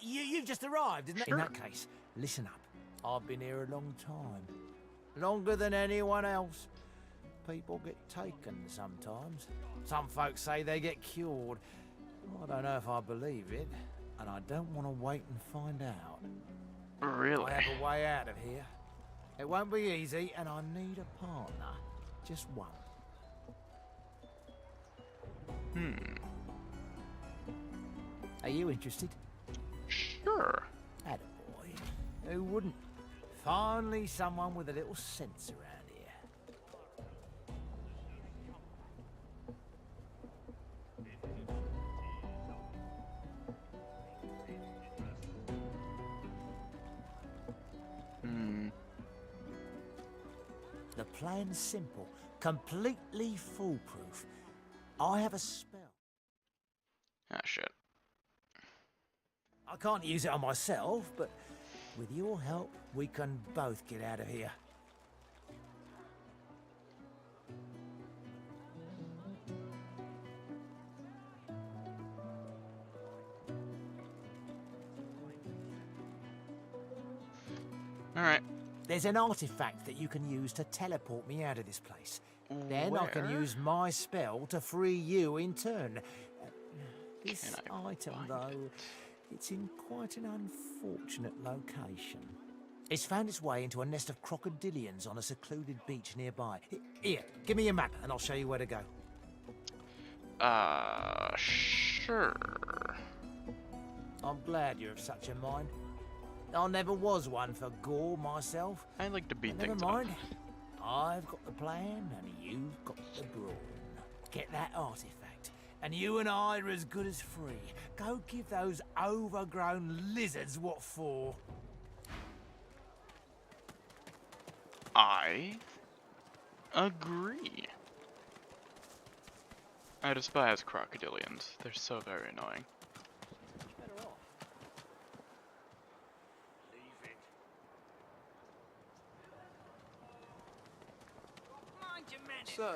You've just arrived, isn't it? In that case, listen up. I've been here a long time. Longer than anyone else. People get taken sometimes. Some folks say they get cured. I don't know if I believe it, and I don't want to wait and find out. Really? I have a way out of here. It won't be easy, and I need a partner. Just one. Are you interested? Sure. Attaboy. Who wouldn't? Finally someone with a little sense around here. The plan's simple, completely foolproof. I have a spell. Ah, shit. I can't use it on myself, but with your help, we can both get out of here. Alright. There's an artifact that you can use to teleport me out of this place. Then I can Where? use my spell to free you in turn. This item, though, it's in quite an unfortunate location. It's found its way into a nest of crocodilians on a secluded beach nearby. Here, give me a map and I'll show you where to go. Sure. I'm glad you're of such a mind. I never was one for gore myself. I like to beat Never things mind. up. I've got the plan and you've got the brawn. Get that artifact, and you and I are as good as free. Go give those overgrown lizards what for. I agree. I despise crocodilians. They're so very annoying. So,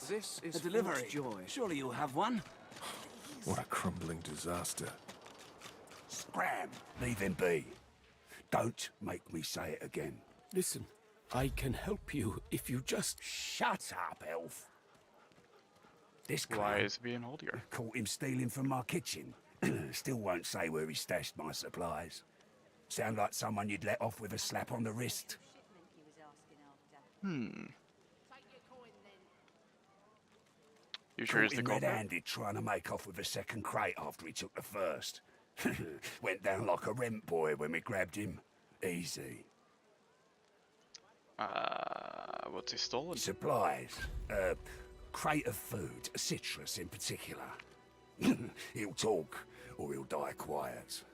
this is a delivery. Fort Joy. Surely you'll have one. What a crumbling disaster. Scram! Leave him be. Don't make me say it again. Listen, I can help you if you just... Shut up, elf. This Why clown, is he being older? caught him stealing from my kitchen. Still won't say where he stashed my supplies. Sound like someone you'd let off with a slap on the wrist. You sure he's Caught the him culprit? red-handed trying to make off with a second crate after he took the first. Went down like a rent boy when we grabbed him. Easy. What's he stolen? Supplies. Crate of food, citrus in particular. He'll talk, or he'll die quiet.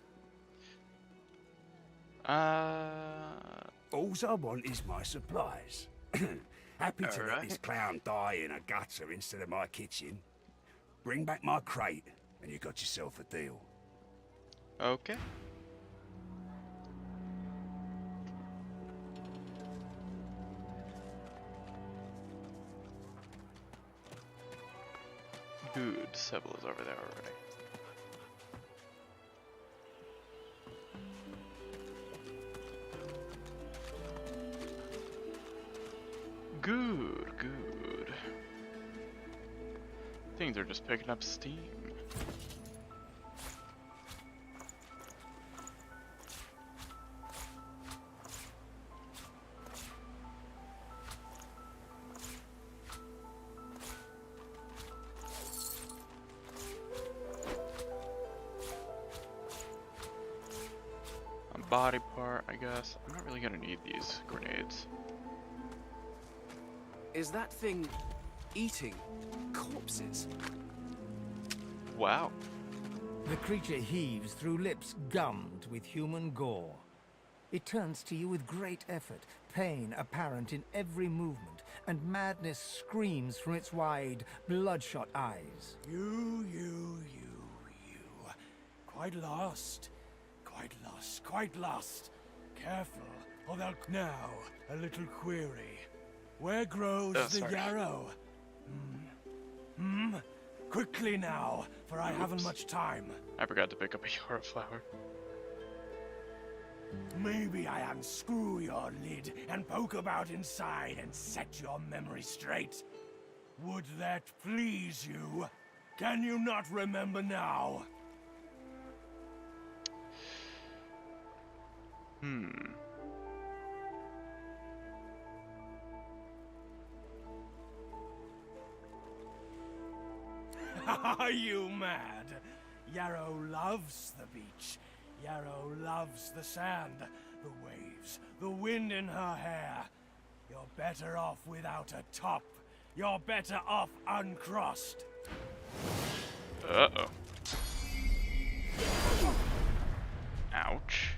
All I want is my supplies. Happy to let this clown die in a gutter instead of my kitchen. Bring back my crate, and you got yourself a deal. Okay. Good. Sebel is over there already. Good, good. Things are just picking up steam. body part, I guess. I'm not really gonna need these grenades. Is that thing eating corpses? Wow. The creature heaves through lips gummed with human gore. It turns to you with great effort, pain apparent in every movement, and madness screams from its wide, bloodshot eyes. You. Quite lost. Quite lost. Careful, or they'll... Now, a little query. Where grows the yarrow? Quickly now, for I haven't much time. I forgot to pick up a yarrow flower. Maybe I unscrew your lid and poke about inside and set your memory straight. Would that please you? Can you not remember now? Are you mad? Yarrow loves the beach. Yarrow loves the sand, the waves, the wind in her hair. You're better off without a top. You're better off uncrossed. Uh-oh. Ouch.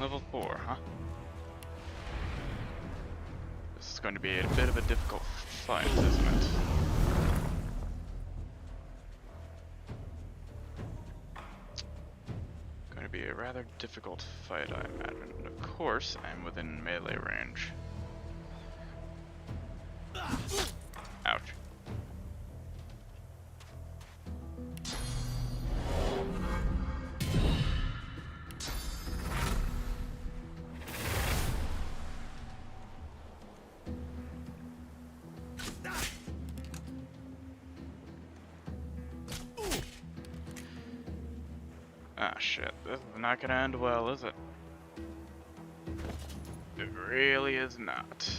Level 4, huh? This is going to be a bit of a difficult fight, isn't it? Going to be a rather difficult fight, I imagine. And of course, I'm within melee range. Ouch. Ah, shit. This is not gonna end well, is it? It really is not.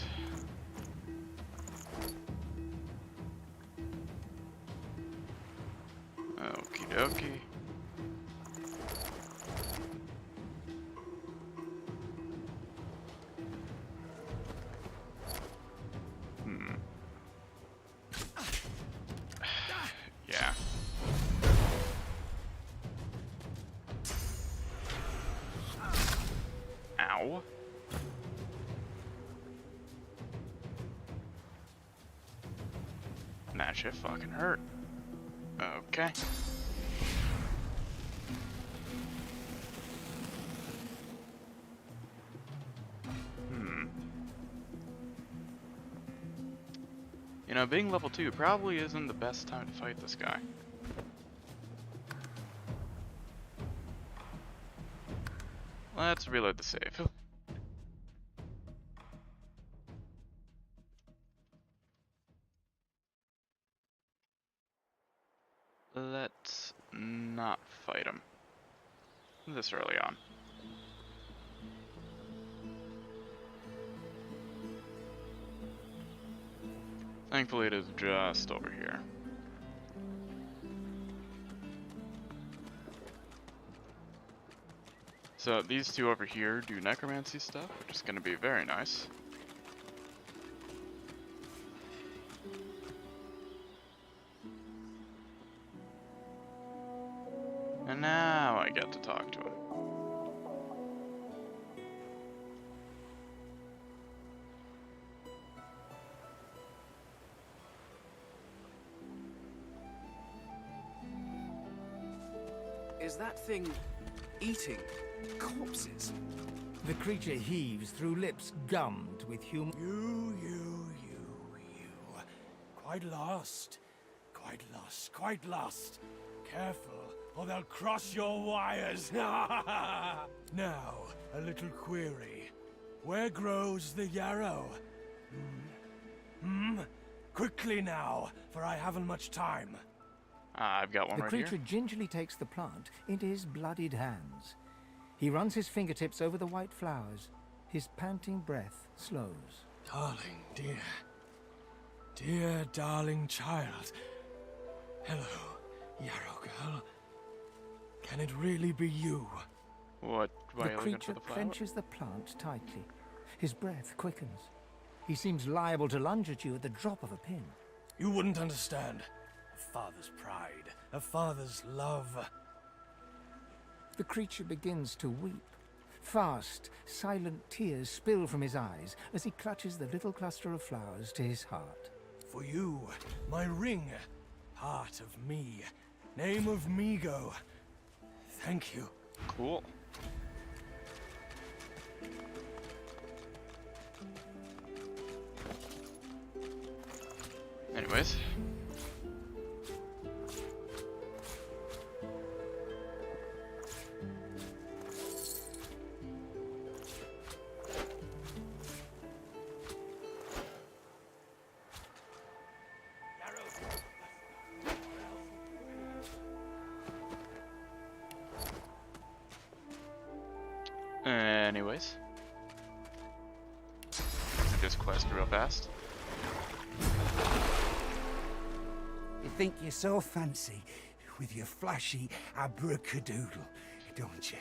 Okie dokie. Yeah. Ow. That shit fucking hurt. Okay. You know, being level 2 probably isn't the best time to fight this guy. Let's reload the save. Let's not fight him this early on. Thankfully, it is just over here. So these two over here do necromancy stuff, which is going to be very nice. And now I get to talk to him. Is that thing eating corpses? The creature heaves through lips gummed with human... You. Quite lost. Careful, or they'll cross your wires. Now, a little query. Where grows the yarrow? Quickly now, for I haven't much time. I've got one The right creature here. gingerly takes the plant into his bloodied hands. He runs his fingertips over the white flowers. His panting breath slows. Darling, dear. Dear, darling child. Hello, Yarrow girl. Can it really be you? What? Why The are you looking for creature the flower? clenches the plant tightly. His breath quickens. He seems liable to lunge at you at the drop of a pin. You wouldn't understand. A father's pride, a father's love. The creature begins to weep. Fast, silent tears spill from his eyes as he clutches the little cluster of flowers to his heart. For you, my ring. Part of me. Name of Migo. Thank you. Cool. Anyways. Anyways. Do this quest real fast. You think you're so fancy with your flashy abracadoodle, don't you?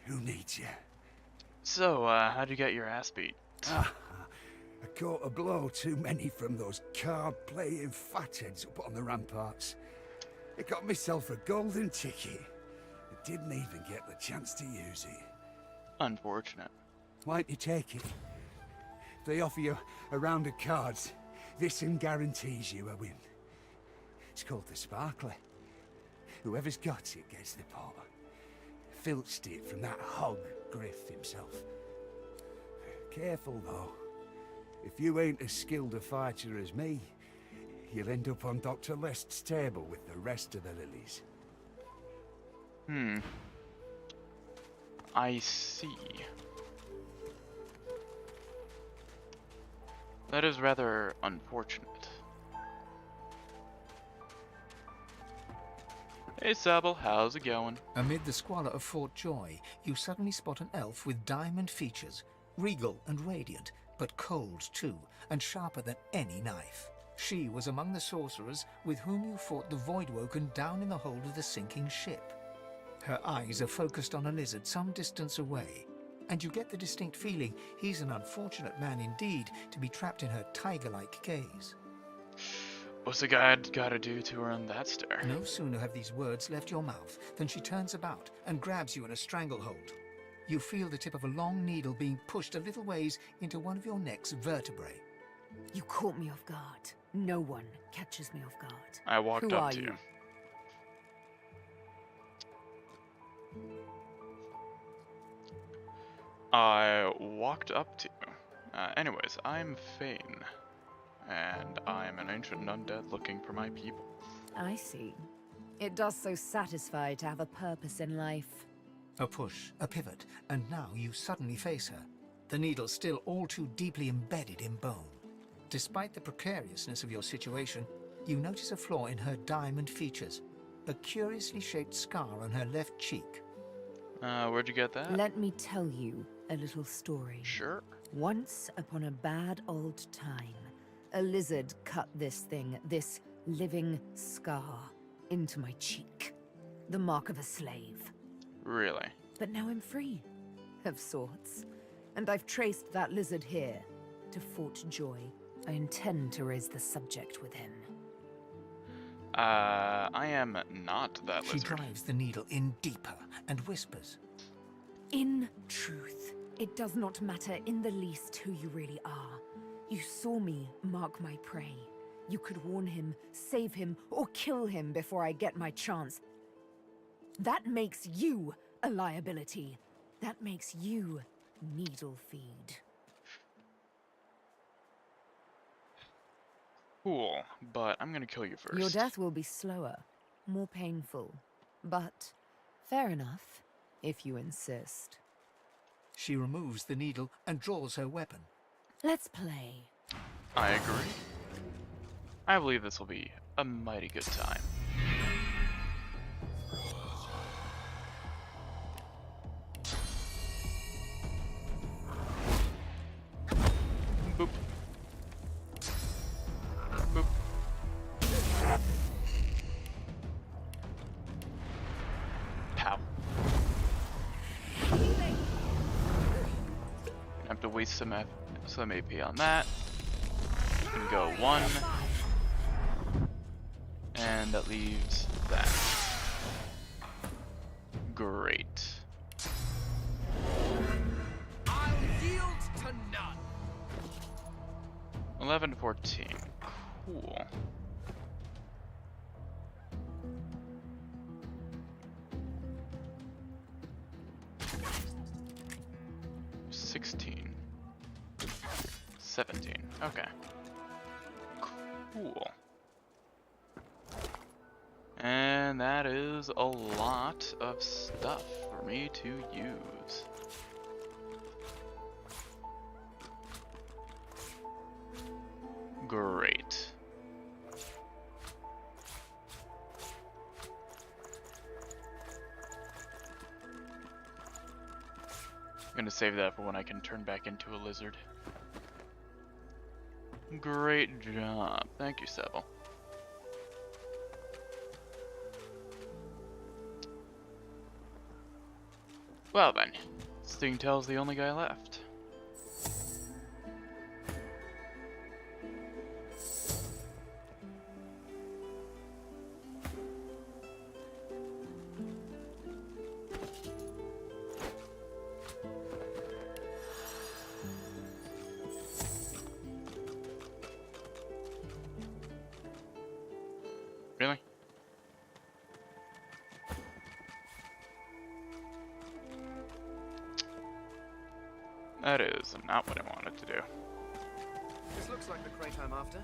Who needs you? So, how'd you get your ass beat? I caught a blow too many from those card-playing fatheads up on the ramparts. I got myself a golden ticket. I didn't even get the chance to use it. Unfortunate. Why don't you take it? If they offer you a round of cards, this one guarantees you a win. It's called the Sparkler. Whoever's got it gets the pot. Filched it from that hog Griff himself. Careful though. If you ain't as skilled a fighter as me, you'll end up on Dr. Lest's table with the rest of the lilies. I see. That is rather unfortunate. Hey Sable, how's it going? Amid the squalor of Fort Joy, you suddenly spot an elf with diamond features, regal and radiant, but cold too, and sharper than any knife. She was among the sorcerers with whom you fought the Voidwoken down in the hold of the sinking ship. Her eyes are focused on a lizard some distance away, and you get the distinct feeling he's an unfortunate man indeed to be trapped in her tiger-like gaze. What's a guy gotta do to earn that stare? No sooner have these words left your mouth than she turns about and grabs you in a stranglehold. You feel the tip of a long needle being pushed a little ways into one of your neck's vertebrae. You caught me off guard. No one catches me off guard. I walked up to you. I walked up to you. Anyways, I'm Fane, and I'm an ancient undead looking for my people. I see. It does so satisfy to have a purpose in life. A push, a pivot, and now you suddenly face her, the needle still all too deeply embedded in bone. Despite the precariousness of your situation, you notice a flaw in her diamond features, a curiously shaped scar on her left cheek. Where'd you get that? Let me tell you a little story. Sure. Once upon a bad old time, a lizard cut this thing, this living scar, into my cheek. The mark of a slave. Really? But now I'm free, of sorts. And I've traced that lizard here, to Fort Joy. I intend to raise the subject with him. I am not that She lizard. drives the needle in deeper and whispers. In truth, it does not matter in the least who you really are. You saw me mark my prey. You could warn him, save him, or kill him before I get my chance. That makes you a liability. That makes you needle feed. Cool, but I'm gonna kill you first. Your death will be slower, more painful. But fair enough, if you insist. She removes the needle and draws her weapon. Let's play. I agree. I believe this will be a mighty good time. Boop. Boop. Pow. I have to waste some AP on that. Can go 1. And that leaves that. Great. I'll yield to none. 11 to 14. Cool. $16. 17. Okay. Cool. And that is a lot of stuff for me to use. Great. I'm gonna save that for when I can turn back into a lizard. Great job. Thank you, Seville. Well then, Stingtail's the only guy left. Really? That is not what I wanted to do. This looks like the crate I'm after.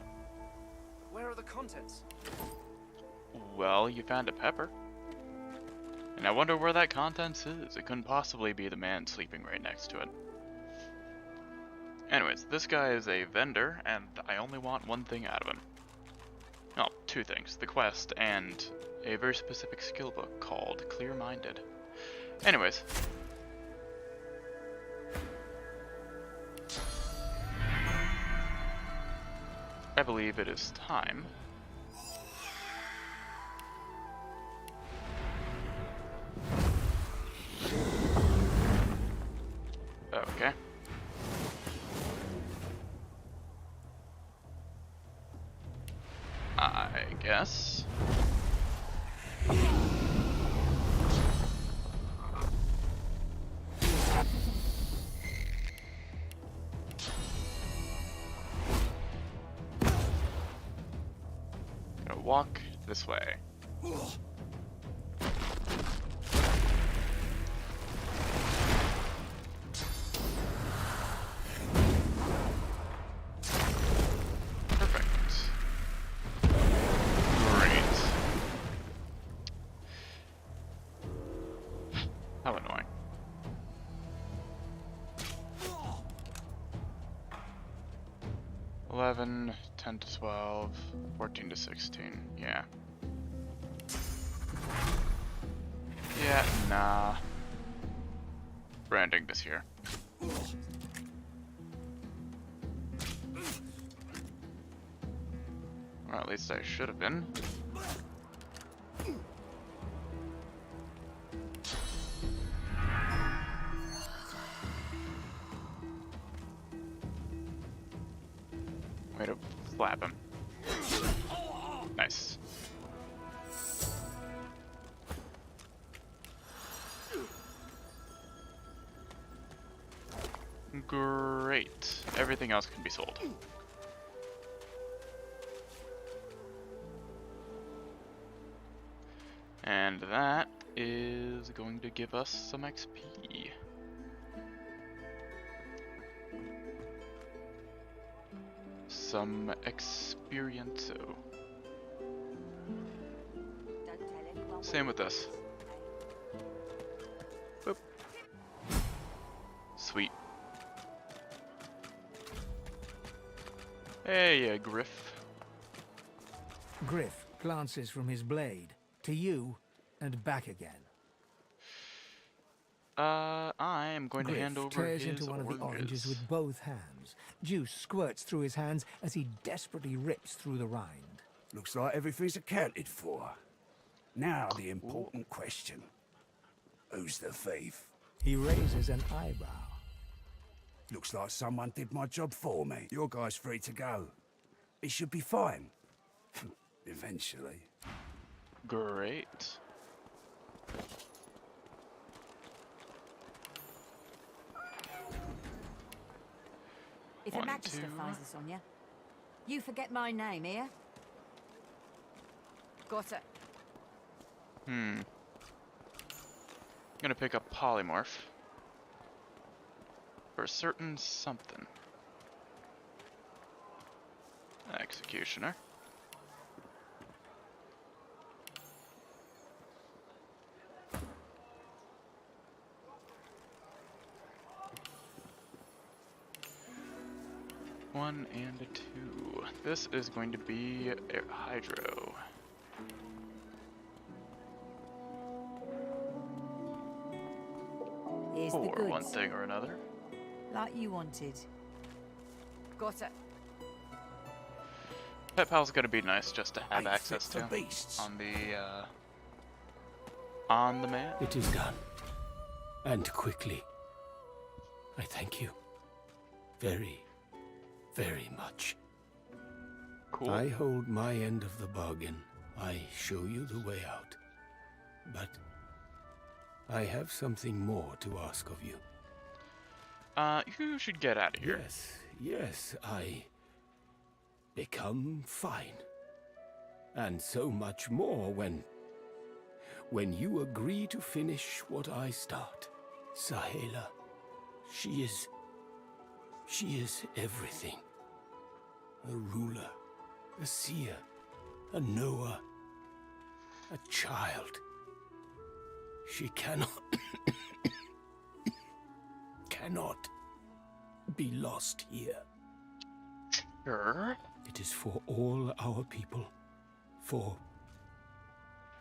Where are the contents? Well, you found a pepper. And I wonder where that contents is. It couldn't possibly be the man sleeping right next to it. Anyways, this guy is a vendor, and I only want one thing out of him. Oh, 2 things. The quest and a very specific skill book called Clear-Minded. Anyways. I believe it is time. Okay. I guess. Gonna walk this way. How annoying. $11, 10 to 12, 14 to 16. Yeah. Yeah, nah. Branding this year. Or at least I should have been. Way to slap him. Nice. Great. Everything else can be sold. And that is going to give us some XP. Some experienzo. Same with this. Boop. Sweet. Hey, Griff. Griff glances from his blade to you and back again. I am going to hand over tears his into one of the oranges with both hands. Juice squirts through his hands as he desperately rips through the rind. Looks like everything's accounted for. Now the important question. Who's the thief? He raises an eyebrow. Looks like someone did my job for me. Your guy's free to go. He should be fine. Eventually. Great. If a magister finds this on you, you forget my name, here. Got it. Gonna pick up polymorph. For a certain something. Executioner. One and a two. This is going to be a hydro. Here's the Or goods. one thing or another. Like you wanted. Got it. Pet Pal's gonna be nice just to have Ain't access fit to for beasts. on the man. It is done. And quickly. I thank you. Very, very much. Cool. I hold my end of the bargain. I show you the way out. But I have something more to ask of you. You should get out of here. Yes, I become fine. And so much more when you agree to finish what I start. Sahela, she is everything. A ruler, a seer, a knower, a child. She cannot be lost here. Sure. It is for all our people, for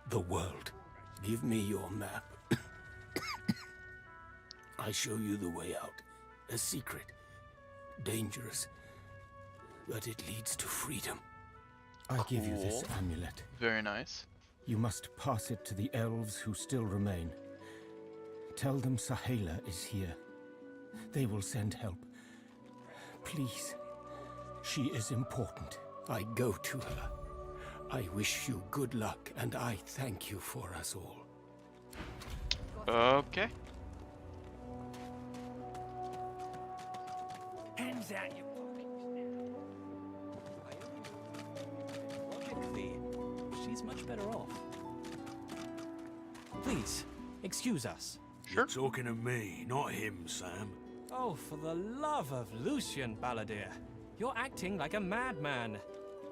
the world. Give me your map. I show you the way out. A secret, dangerous, but it leads to freedom. I give you this Cool. amulet. Very nice. You must pass it to the elves who still remain. Tell them Sahela is here. They will send help. Please. She is important. I go to her. I wish you good luck, and I thank you for us all. Okay. Hands out your Logically, she's much better off. Please, excuse us. You're talking to me, not him, Sam. Oh, for the love of Lucian, Balladeer. You're acting like a madman.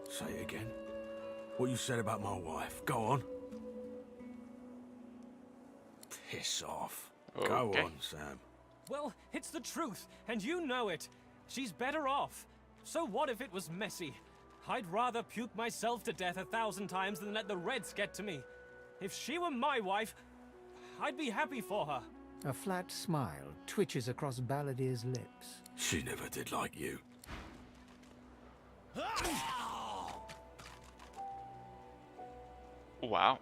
Say it again. What you said about my wife. Go on. Piss off. Go Okay. on, Sam. Well, it's the truth, and you know it. She's better off. So what if it was messy? I'd rather puke myself to death 1,000 times than let the Reds get to me. If she were my wife, I'd be happy for her. A flat smile twitches across Balladier's lips. She never did like you. Wow.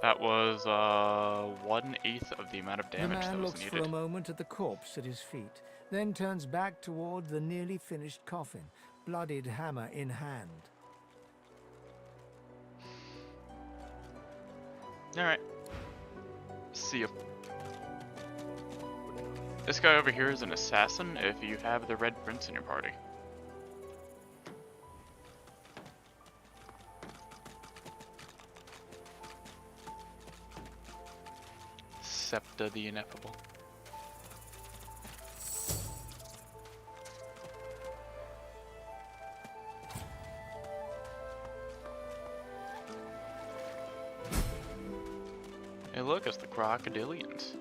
That was 1/8 of the amount of The damage that man was looks for needed. a moment at the corpse at his feet, then turns back toward the nearly finished coffin, bloodied hammer in hand. Alright. See ya. This guy over here is an assassin if you have the Red Prince in your party. Septa the Ineffable. Hey look, it's the Crocodilians.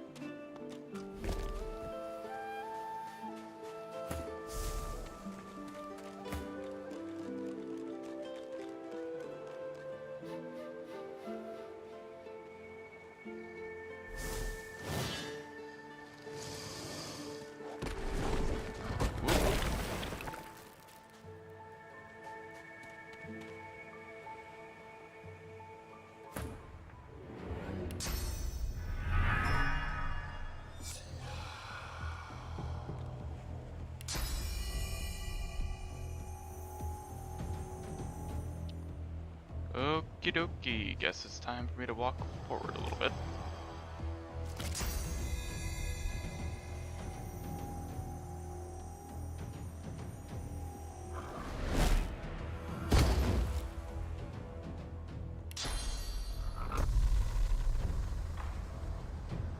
Okie dokie. Guess it's time for me to walk forward a little bit.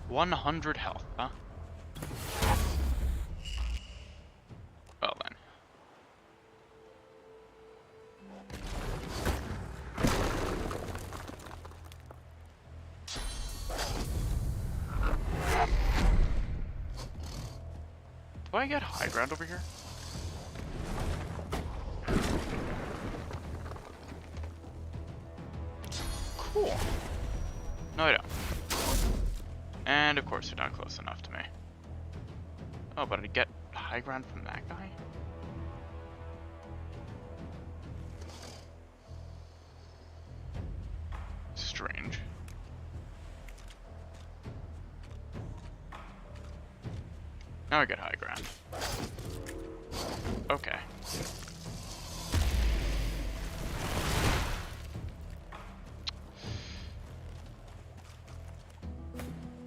$100 health, huh? Well then. Do I get high ground over here? Cool. No, I don't. And of course, you're not close enough to me. Oh, but I get high ground from that guy? Strange. Now I get high ground. Okay.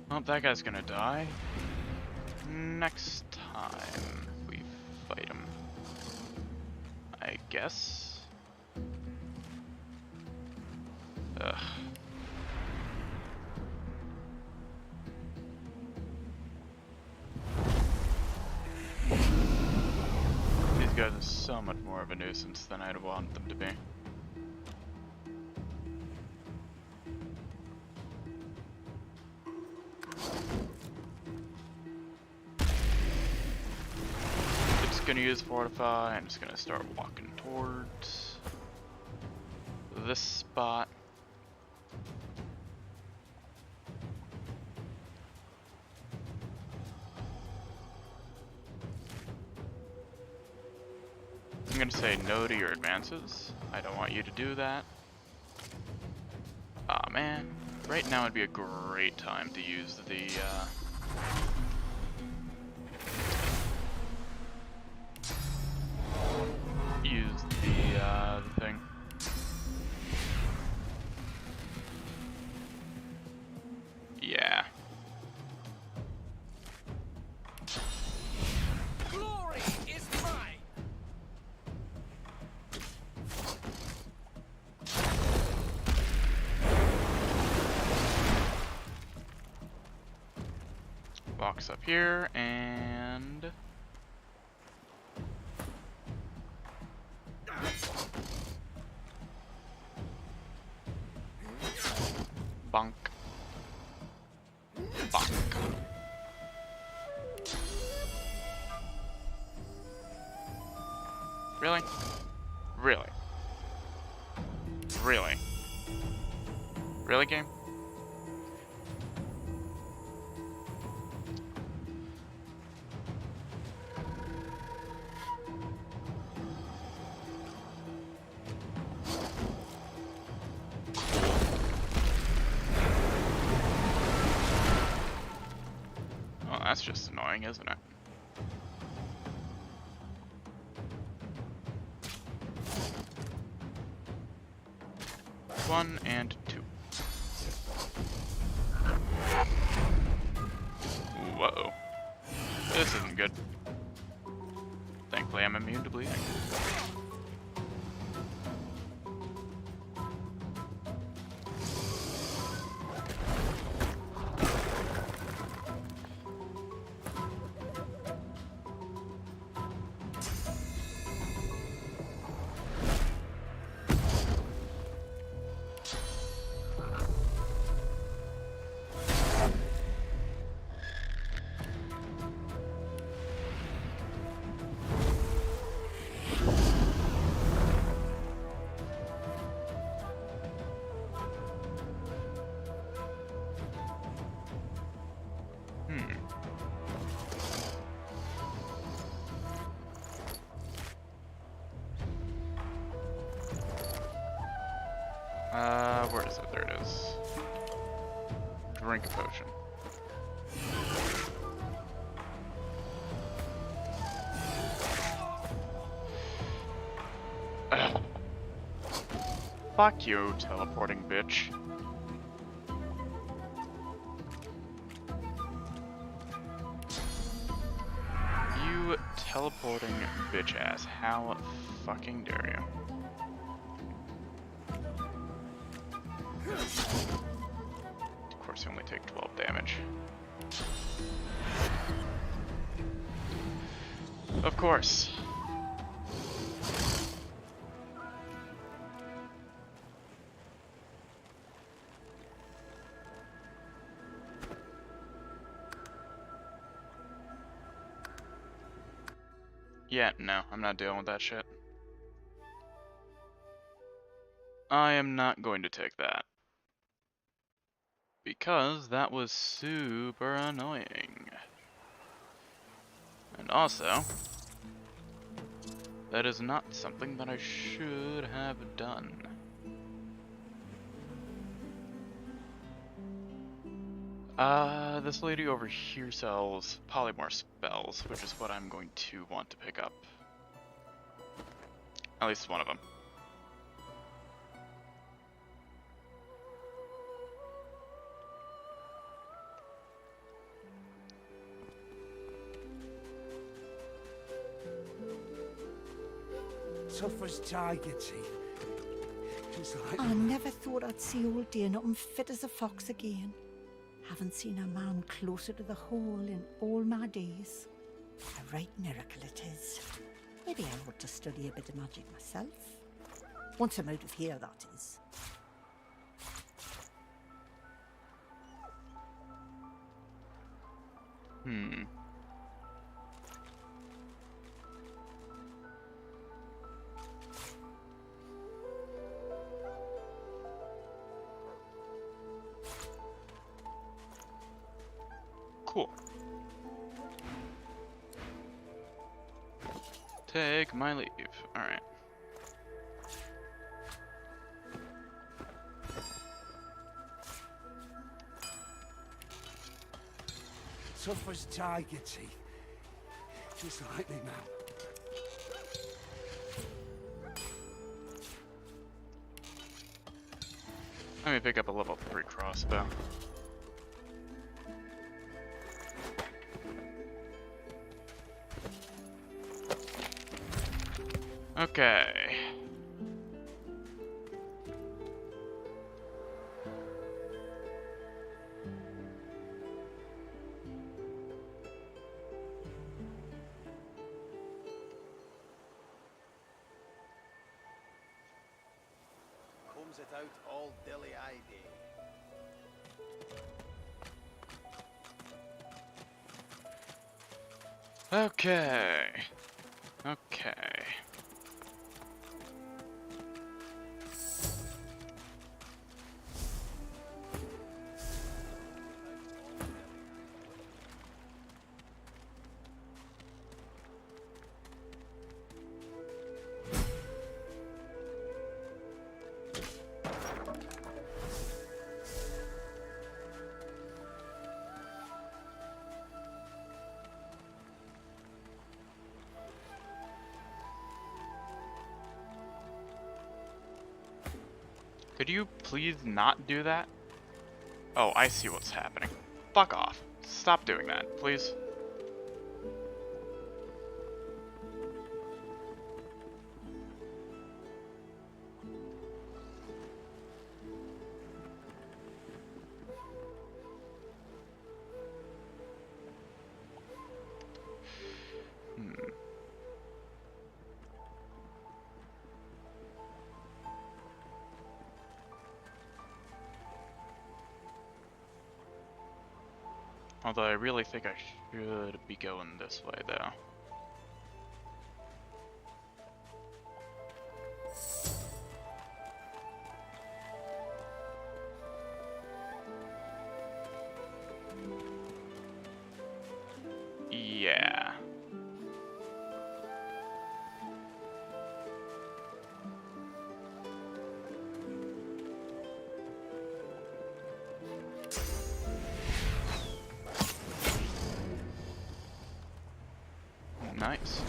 Well, that guy's gonna die. Next time we fight him, I guess. Ugh. These guys are so much more of a nuisance than I'd want them to be. Gonna use fortify. I'm just gonna start walking towards this spot. I'm gonna say no to your advances. I don't want you to do that. Aw, man. Right now would be a great time to use the thing. Yeah. Glory is mine. Box up here and bonk. Bonk. Really? Really? Really? Really, game? That's just annoying, isn't it? One and two. Whoa. This isn't good. Thankfully, I'm immune to bleeding. Where is it? There it is. Drink a potion. Fuck you, teleporting bitch. You teleporting bitch ass. How fucking dare you? Of course, you only take 12 damage. Of course. Yeah, no, I'm not dealing with that shit. I am not going to take that. Because that was super annoying. And also, that is not something that I should have done. This lady over here sells polymorph spells, which is what I'm going to want to pick up. At least one of them. Tough as tiger teeth. Just like I never thought I'd see old dear nothing fit as a fox again. Haven't seen a man closer to the hole in all my days. A right miracle it is. Maybe I ought to study a bit of magic myself. Once I'm out of here, that is. Cool. Take my leave. Alright. tough as tiger teeth. Just like me, man. Let me pick up a level 3 crossbow. Okay. Combs it out all dilly-eyed. Okay. Okay. Could you please not do that? Oh, I see what's happening. Fuck off. Stop doing that, please. Although I really think I should be going this way, though. Yeah. Nice.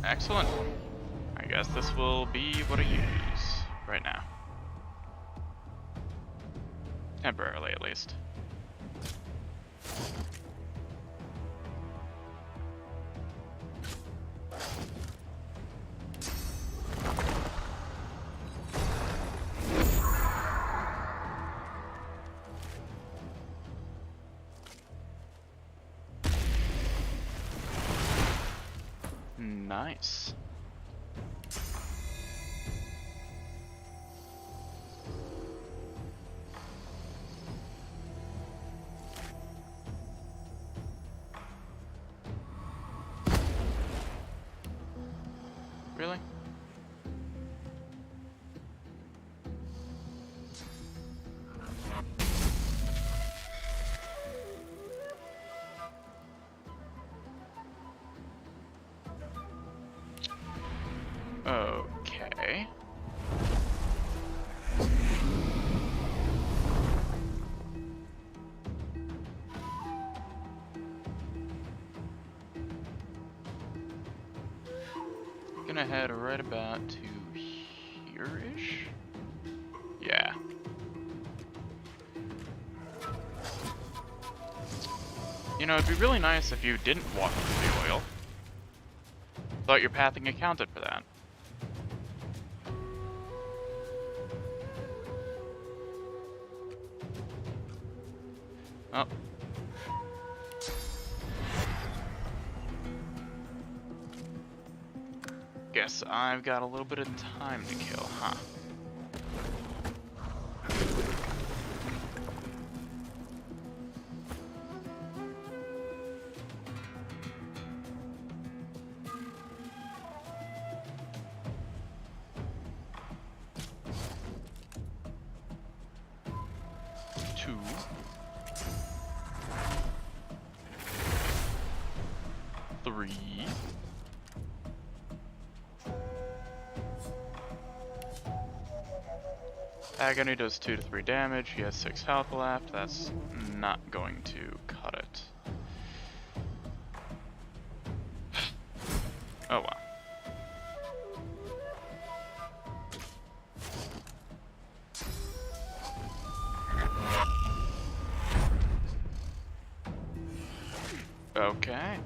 Excellent. I guess this will be what I use right now. Temporarily, at least. Nice. Really? Okay. Gonna head right about to here-ish? Yeah. You know, it'd be really nice if you didn't walk through the oil. Thought your pathing accounted for that. Oh. Guess I've got a little bit of time to kill, huh? Two. Three. Agony does 2 to 3 damage. He has 6 health left. That's not going to cut it. Oh well. Okay.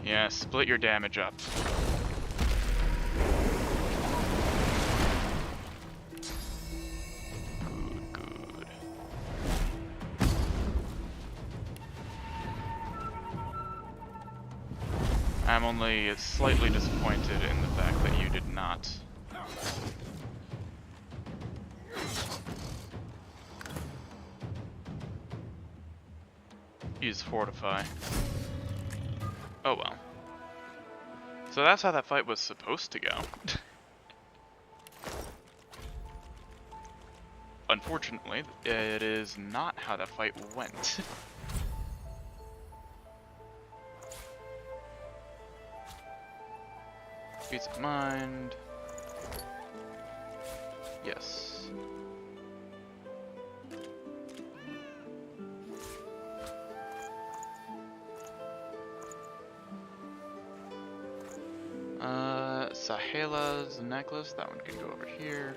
Yeah, split your damage up. Good. I'm only slightly disappointed in the fact that you did not. Use Fortify. Oh well. So that's how that fight was supposed to go. Unfortunately, it is not how that fight went. Peace of mind. Yes. Sahela's necklace, that one can go over here.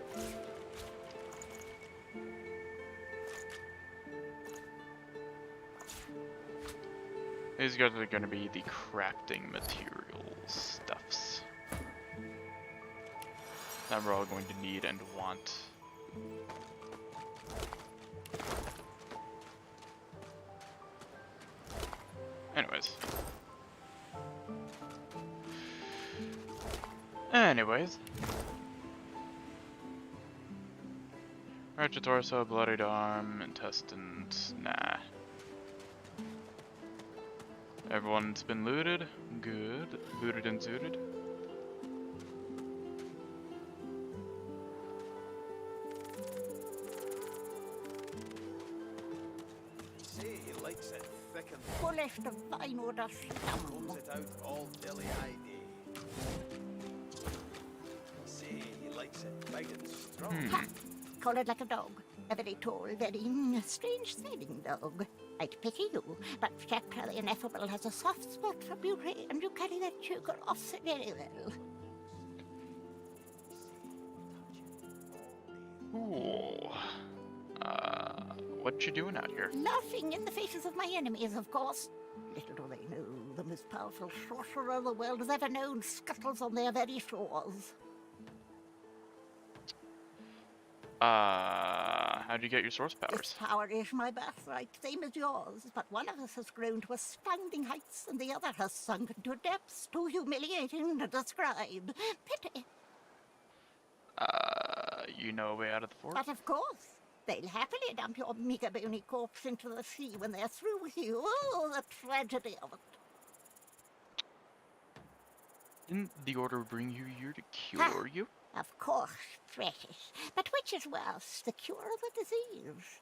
These guys are going to be the crafting material stuffs that we're all going to need and want. Anyways. Fractured torso, bloodied arm, intestines, nah. Everyone's been looted. Good. Looted and zooted. Say he likes it thick and Full left of fine order stamp. comes it out all dilly-eyed. Ha! Coloured like a dog. A very tall, very strange-smelling dog. I'd pity you, but Jack Crowley Ineffable has a soft spot for beauty, and you carry that choker off very well. Ooh. What you doing out here? Laughing in the faces of my enemies, of course. Little do they know, the most powerful sorcerer the world has ever known scuttles on their very shores. How'd you get your source powers? This power is my birthright, same as yours, but one of us has grown to astounding heights, and the other has sunk into depths too humiliating to describe. Pity. You know a way out of the fort? But of course. They'll happily dump your meager bony corpse into the sea when they're through with you. Oh, the tragedy of it. Didn't the Order bring you here to cure you? Of course, precious. But which is worse, the cure or the disease?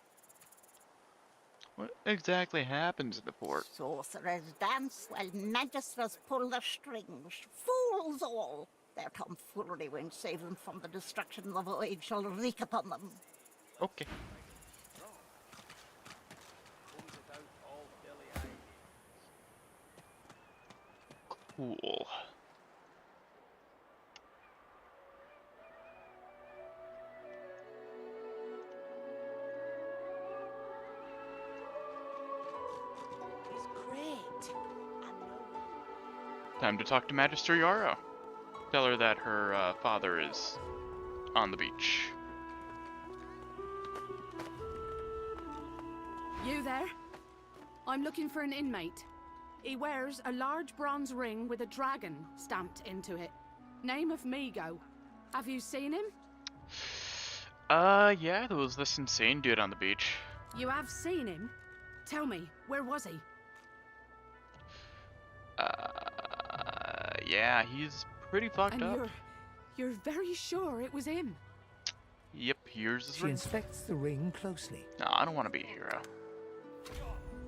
What exactly happens in the fort? Sorcerers dance while magisters pull the strings. Fools all! Their tomfoolery won't save them from the destruction the void shall wreak upon them. Okay. Cool. Time to talk to Magister Yarrow. Tell her that her father is on the beach. You there? I'm looking for an inmate. He wears a large bronze ring with a dragon stamped into it. Name of Migo. Have you seen him? Yeah, there was this insane dude on the beach. You have seen him? Tell me, where was he? Yeah, he's pretty fucked up. You're very sure it was him? Yep, here's his She ring. inspects the ring closely. No, I don't want to be a hero.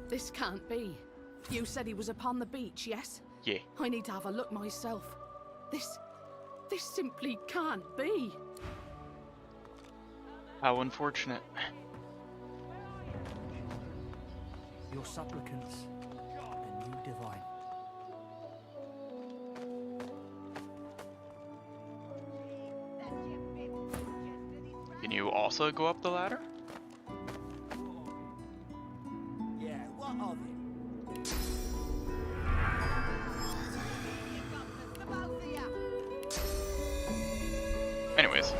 This can't be. You said he was upon the beach, yes? Yeah. I need to have a look myself. This simply can't be. How unfortunate. Your supplicants, the new divine. Can you also go up the ladder? Yeah, what of it? Anyways.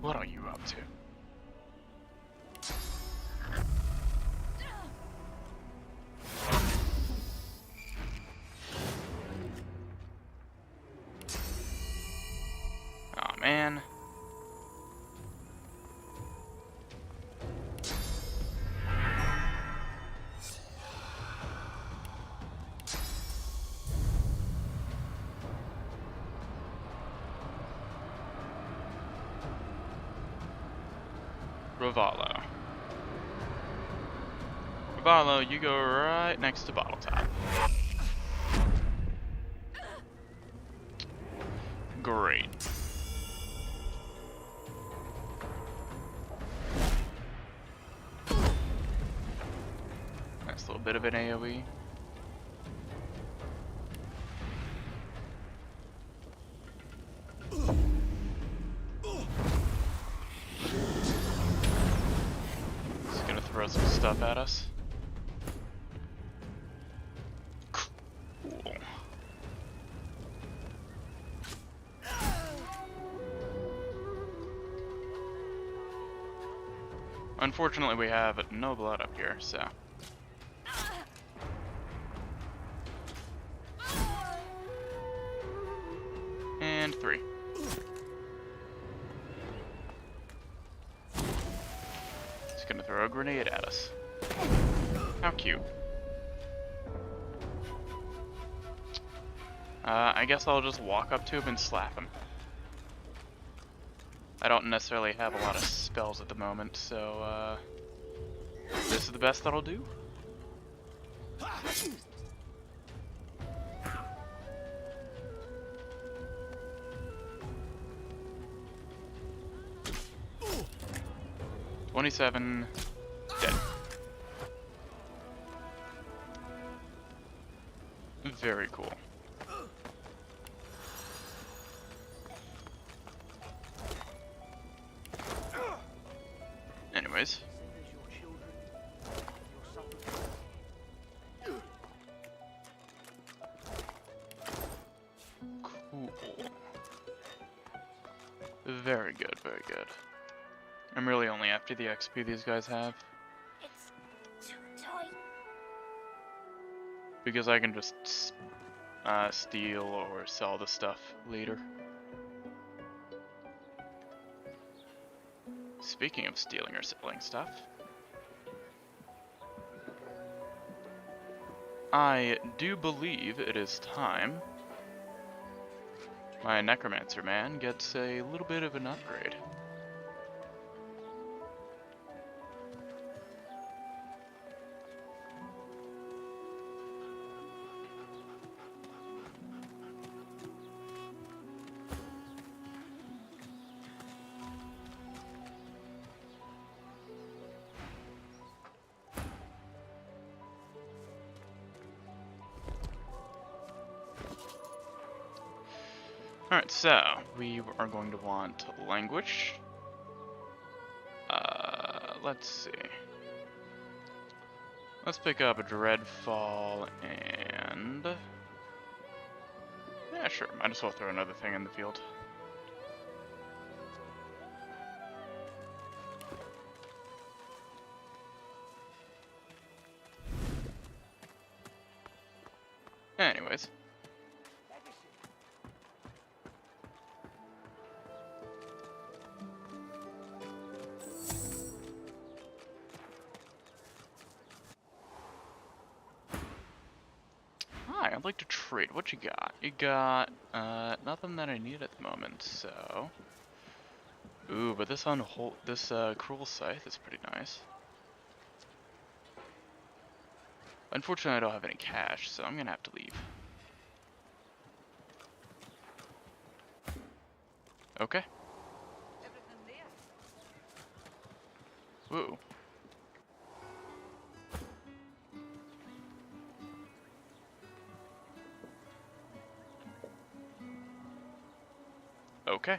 What are you up to? Aw, man. Ravallo. Ravallo, you go right next to Bottle Top. Great. Nice little bit of an AoE. Just gonna throw some stuff at us. Cool. Unfortunately, we have no blood up here, so. And 3. Just gonna throw a grenade at us. How cute. I guess I'll just walk up to him and slap him. I don't necessarily have a lot of spells at the moment, so this is the best that'll do. 27 dead. Very cool. Anyways. Cool. Very good, very good. I'm really only after the XP these guys have. It's too tight. Because I can just steal or sell the stuff later. Speaking of stealing or selling stuff, I do believe it is time my necromancer man gets a little bit of an upgrade. Alright, so we are going to want language. Let's see. Let's pick up a Dreadfall and... yeah, sure. Might as well throw another thing in the field. Anyways. Hi, I'd like to trade. What you got? You got, nothing that I need at the moment, so... ooh, but this Cruel Scythe is pretty nice. Unfortunately, I don't have any cash, so I'm gonna have to leave. Okay. Woo. Okay.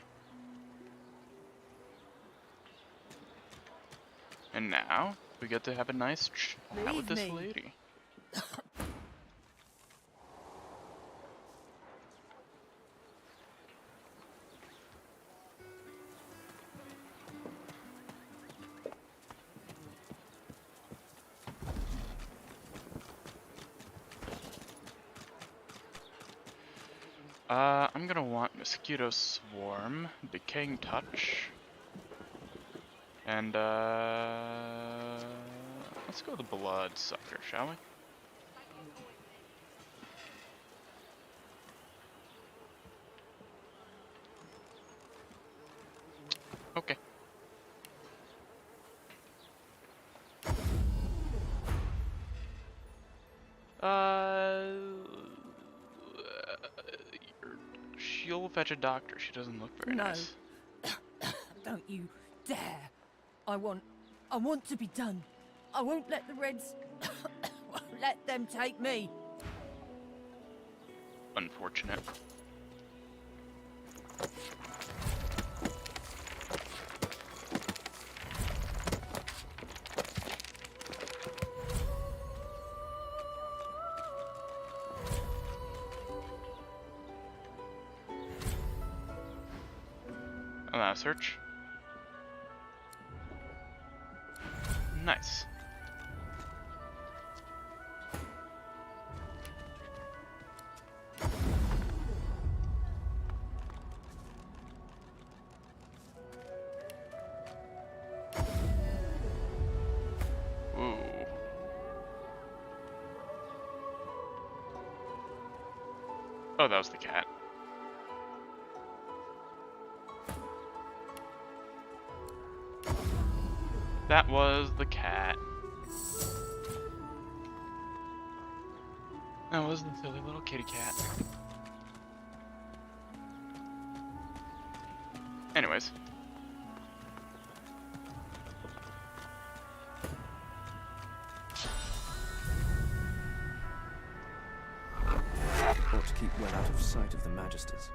And now, we get to have a nice chat with this lady. I'm gonna want Mosquito Swarm, Decaying Touch, and let's go with the Blood Sucker, shall we? Okay. She'll fetch a doctor. She doesn't look very nice. Don't you dare. I want to be done. I won't let the Reds let them take me. Unfortunate. Allow search. Nice. Ooh. Oh, that was the cat. That was the cat. That was the silly little kitty cat. Anyways. Out of sight of the Magisters.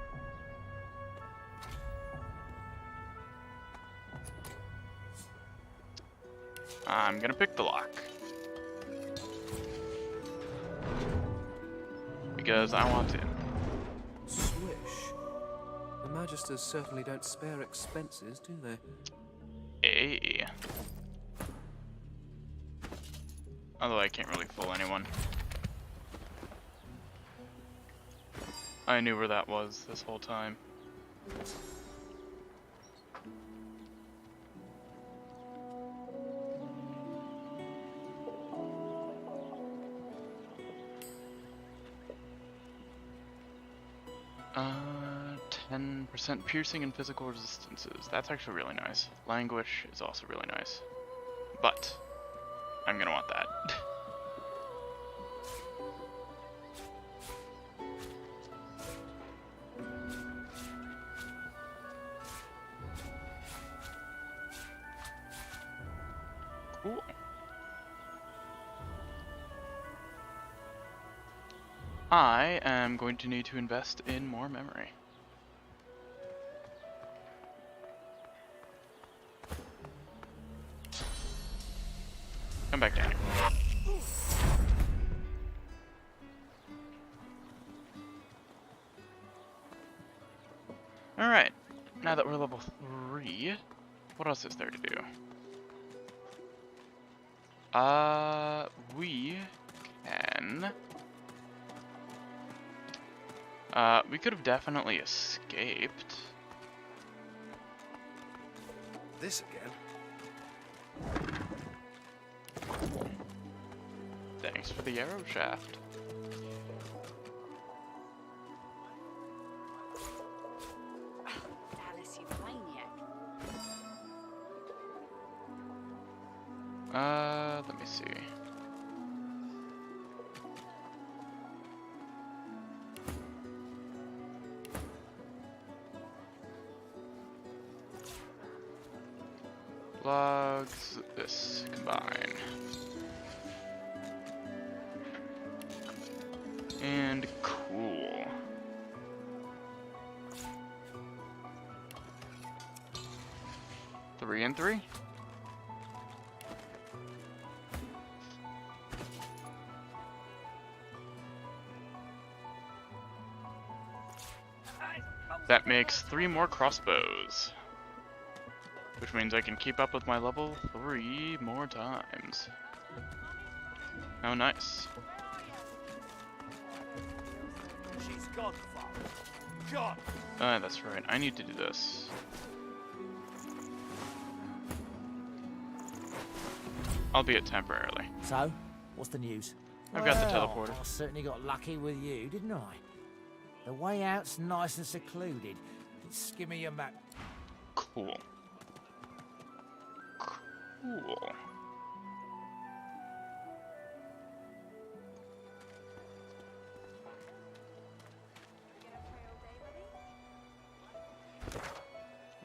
I'm gonna pick the lock. Because I want in. Swish. The Magisters certainly don't spare expenses, do they? Hey. Although I can't really fool anyone. I knew where that was this whole time. Uh, 10% piercing and physical resistances. That's actually really nice. Languish is also really nice. But I'm gonna want that. Cool. I am going to need to invest in more memory. Come back down here. Alright, now that we're level 3, what else is there to do? We can... we could have definitely escaped. This again? Thanks for the arrow shaft. Alice, you maniac. Let me see. Logs, this, combine. And cool. Three and three? That makes 3 more crossbows. Which means I can keep up with my level 3 more times. Oh, nice. She's gone, Father. Gone. That's right. I need to do this. Albeit temporarily. So, what's the news? I've got the teleporter. I certainly got lucky with you, didn't I? The way out's nice and secluded. Just give me your map. Cool. Cool.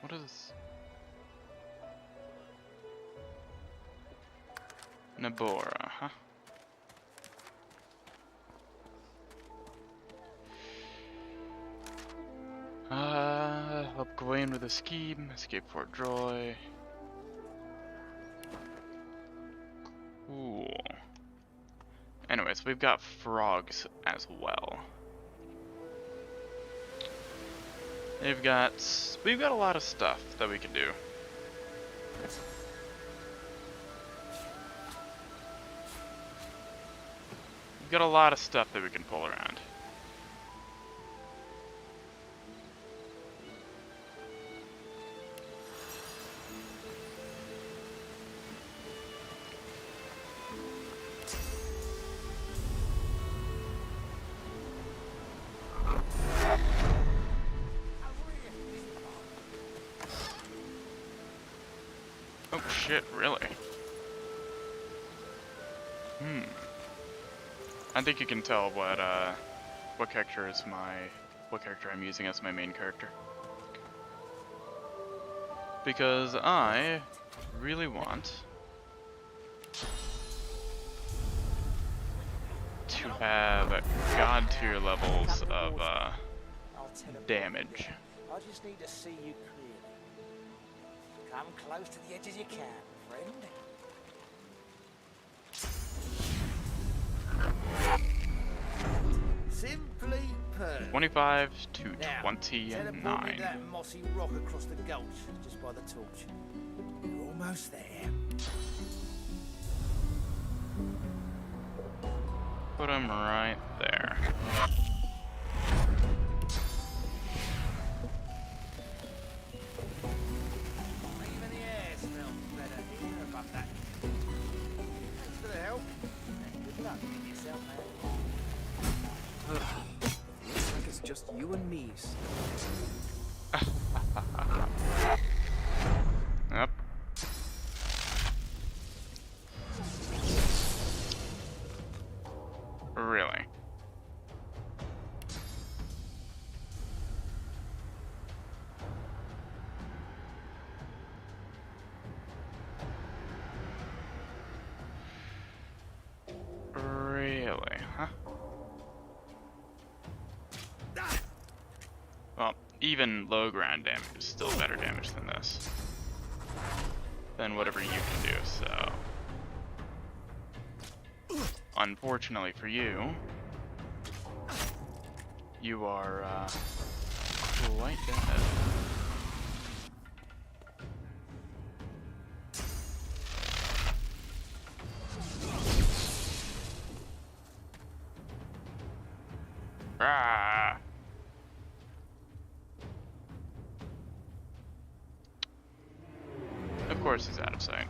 What is... Nabora, huh? Help Gawain with a scheme, escape Fort Joy. Cool. Anyways, we've got frogs as well. We've got a lot of stuff that we can do. We've got a lot of stuff that we can pull around. Oh shit, really? I think you can tell what character I'm using as my main character. Because I really want to to have god tier levels of damage. I just need to see you clearly. Come close to the edge as you can, friend. Simply perfect. 25 to Now, 29. teleport me that mossy rock across the gulch just by the torch. You're almost there. Put him right there. Even the air smells better here above that. Thanks for the help. And good luck with yourself, man. Looks like it's just you and me. Yep. Really? Really, huh? Well, even low ground damage is still better damage than this. Than whatever you can do, so... Unfortunately for you, you are, quite dead. Ah! Of course he's out of sight.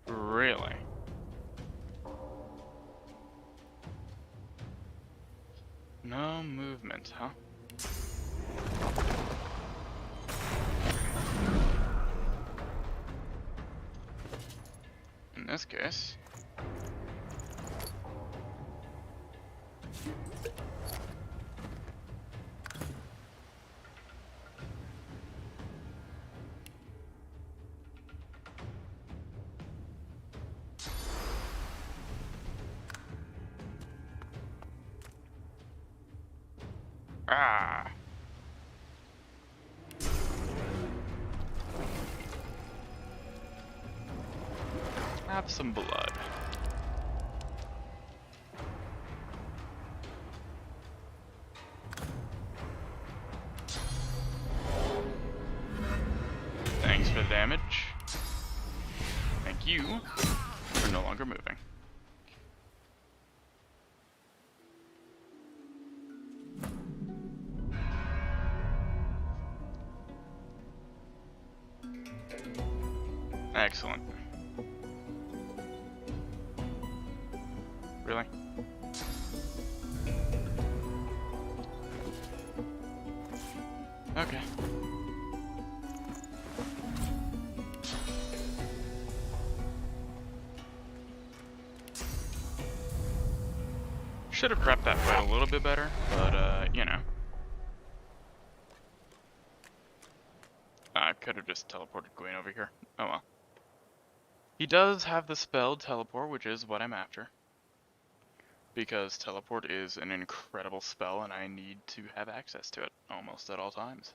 Really? No movement, huh? In this case... Ah. Have some blood. Thanks for the damage. Thank you for no longer moving. Excellent. Really? Okay. Should have prepped that fight a little bit better, but you know. I could have just teleported Gwen over here. Oh well. He does have the spell teleport, which is what I'm after. Because teleport is an incredible spell and I need to have access to it almost at all times.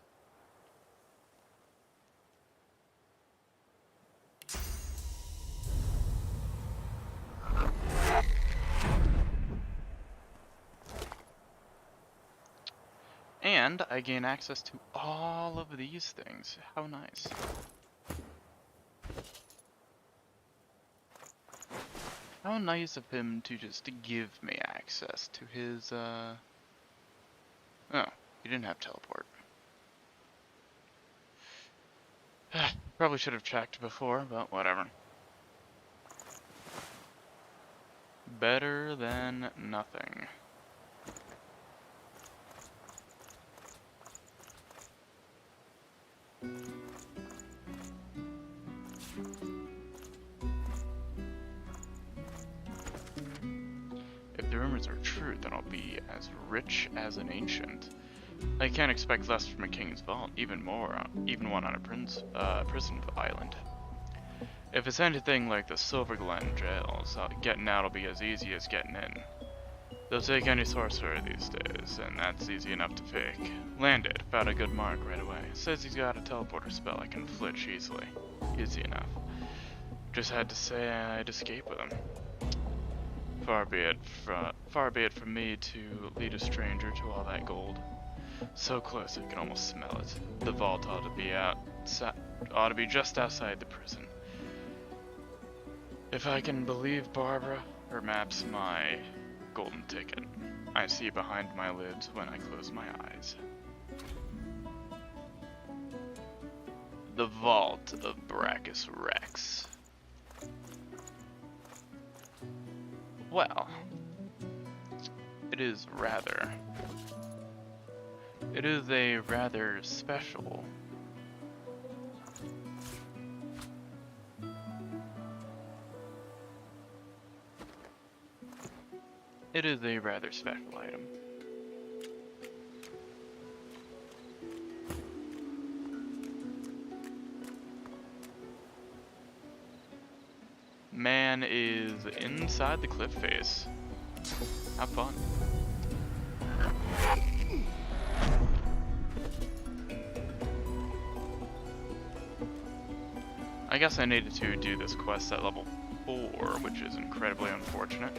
And I gain access to all of these things. How nice. How nice of him to just give me access to his, Oh, he didn't have teleport. Probably should have checked before, but whatever. Better than nothing. If the rumors are true, then I'll be as rich as an ancient. I can't expect less from a king's vault, even one on a prison island. If it's anything like the Silver Glen jails, getting out will be as easy as getting in. They'll take any sorcerer these days, and that's easy enough to fake. Landed, found a good mark right away. Says he's got a teleporter spell I can flitch easily. Easy enough. Just had to say I'd escape with him. Far be it from me to lead a stranger to all that gold. So close I can almost smell it. The vault ought to be just outside the prison. If I can believe Barbara, her map's my golden ticket. I see behind my lids when I close my eyes. The Vault of Brachus Rex. Well, it is a rather special. It is a rather special item. Man is inside the cliff face. Have fun. I guess I needed to do this quest at level 4, which is incredibly unfortunate.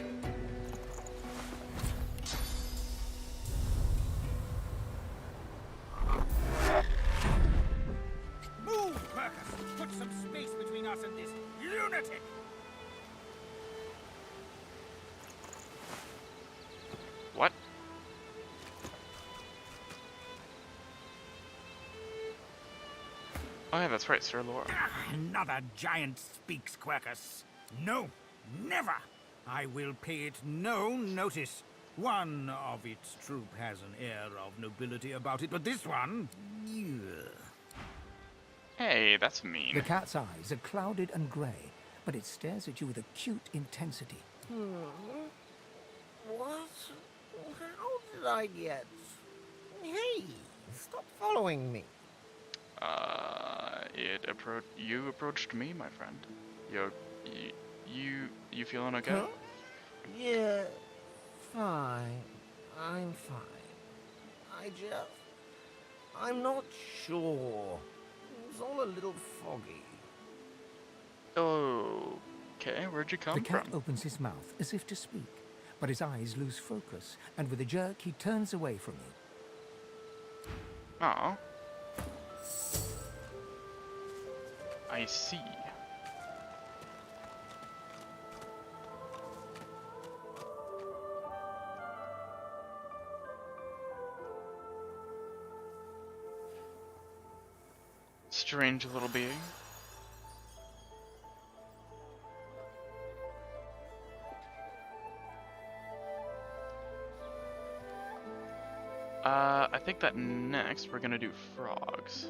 Move, Marcus! Put some space between us and this lunatic! What? Oh yeah, that's right, Sir Laura. Another giant speaks, Quercus. No, never! I will pay it no notice. One of its troop has an air of nobility about it, but this one... Hey, that's mean. The cat's eyes are clouded and grey, but it stares at you with acute intensity. What? How did I get... Hey, stop following me. You approached me, my friend. You feeling okay? Huh? Yeah, fine. I'm fine. I'm not sure. It's all a little foggy. Okay, where'd you come from? The cat opens his mouth as if to speak, but his eyes lose focus, and with a jerk he turns away from you. Oh. I see. Strange little being. I think that next we're gonna do frogs.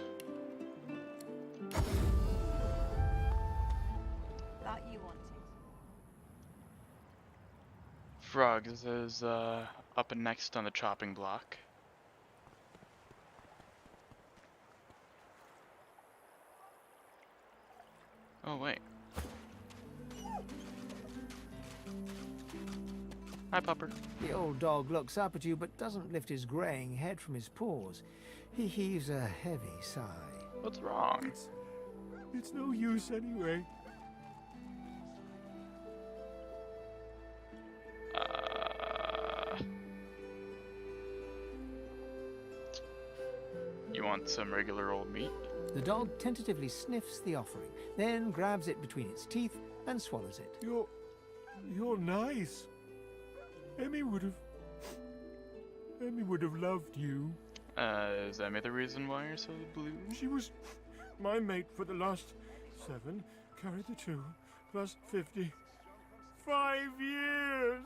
That you wanted. Frogs is up and next on the chopping block. Oh wait. Hi, Pupper. The old dog looks up at you but doesn't lift his greying head from his paws. He heaves a heavy sigh. What's wrong? It's no use anyway. You want some regular old meat? The dog tentatively sniffs the offering, then grabs it between its teeth and swallows it. You're nice. Emmy would have loved you. Is Emmy the reason why you're so blue? She was my mate for the last 7, carry the 2, plus 50. 5 years!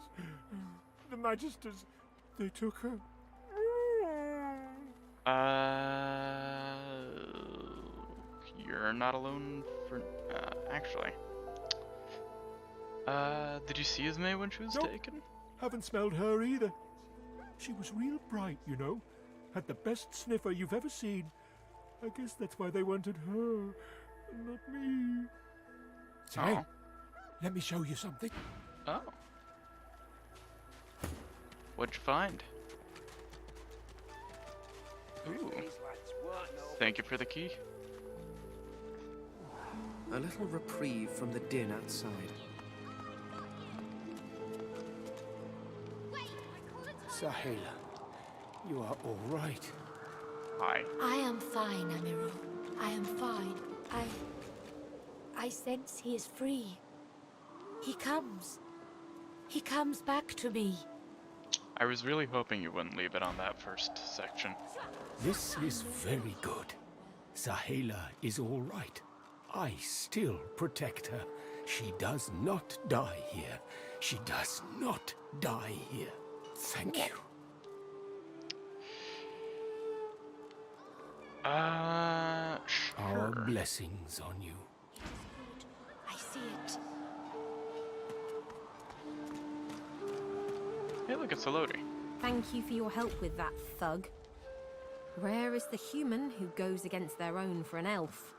The Magisters, they took her. You're not alone for, actually. Did you see Esme when she was taken? Haven't smelled her either. She was real bright, you know. Had the best sniffer you've ever seen. I guess that's why they wanted her, and not me. Say, let me show you something. Oh. What'd you find? Ooh. Thank you for the key. A little reprieve from the din outside. Sahela, you are all right. Hi. I am fine, Amiral. I am fine. I sense he is free. He comes. He comes back to me. I was really hoping you wouldn't leave it on that first section. This is very good. Sahela is all right. I still protect her. She does not die here. She does not die here. Thank you. Sure. Our blessings on you. I see it. Hey, look, it's a Lodi. Thank you for your help with that, thug. Rare is the human who goes against their own for an elf.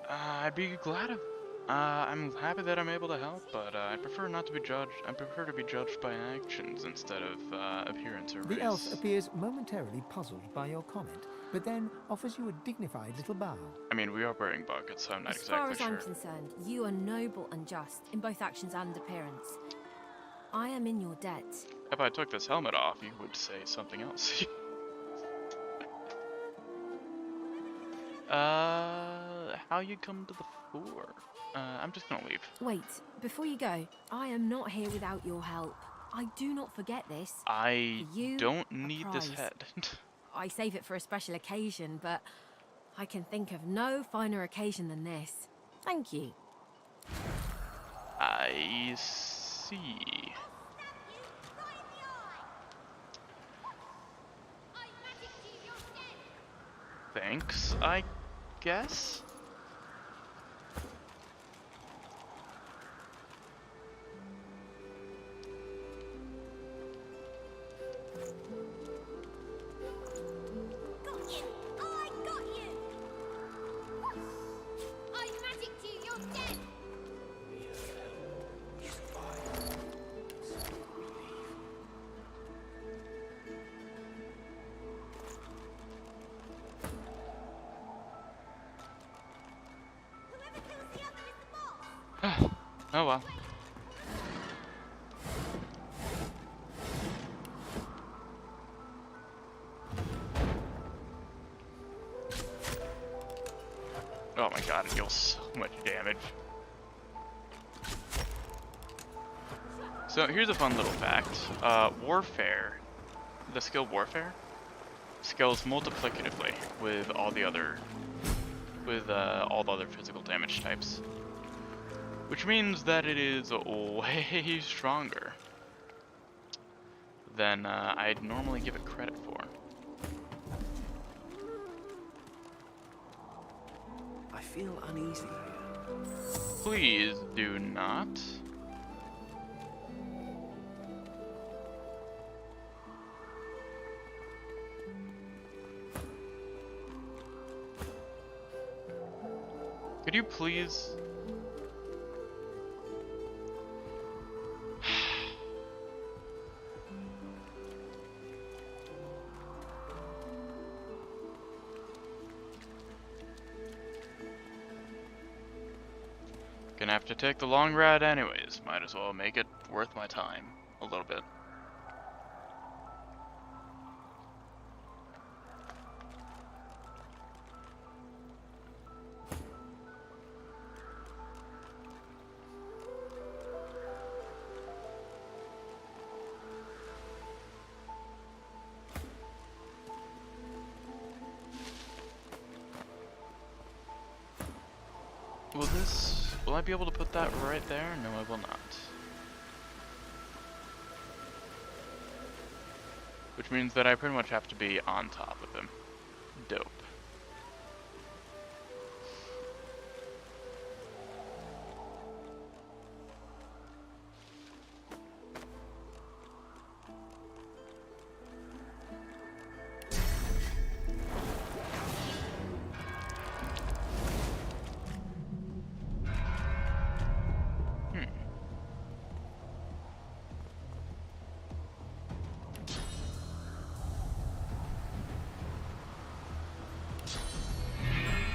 I'd be glad of. I'm happy that I'm able to help, but I prefer not to be judged. I prefer to be judged by actions instead of appearance or race. The elf appears momentarily puzzled by your comment, but then offers you a dignified little bow. I mean, we are wearing buckets, so I'm not As far exactly as I'm sure. concerned, you are noble and just in both actions and appearance. I am in your debt. If I took this helmet off, you would say something else. How you come to the fore? I'm just gonna leave. Wait, before you go, I am not here without your help. I do not forget this. I You, don't a need this prize. head. I save it for a special occasion, but I can think of no finer occasion than this. Thank you. I see. Thanks, I guess? Oh well. Oh my god, it deals so much damage. So here's a fun little fact. Warfare, the skill Warfare, scales multiplicatively with all the other physical damage types. Which means that it is way stronger than I'd normally give it credit for. I feel uneasy here. Please do not. Could you please... Gonna have to take the long ride anyways. Might as well make it worth my time a little bit. Will I be able to put that right there? No, I will not. Which means that I pretty much have to be on top of him. Dope.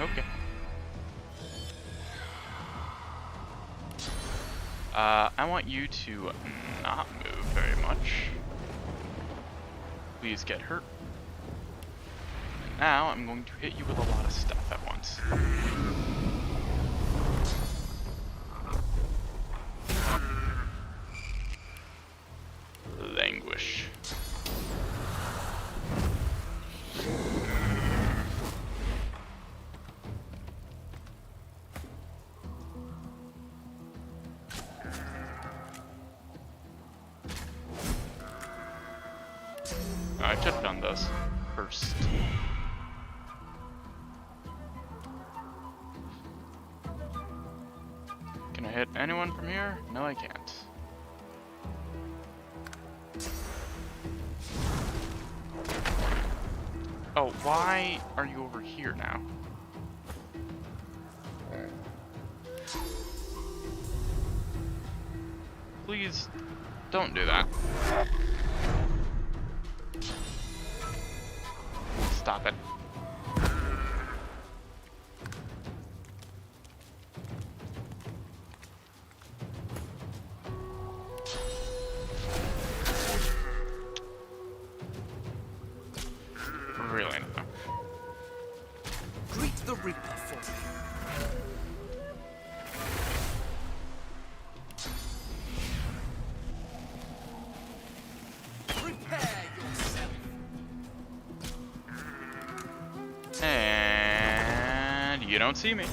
Okay. I want you to not move very much. Please get hurt. And now I'm going to hit you with a lot of stuff at once. Languish. I should have done this first. Can I hit anyone from here? No, I can't. Oh, why are you over here now? Please, don't do that. Stop it. Really no. Greet the Reaper for me. Prepare yourself. And you don't see me.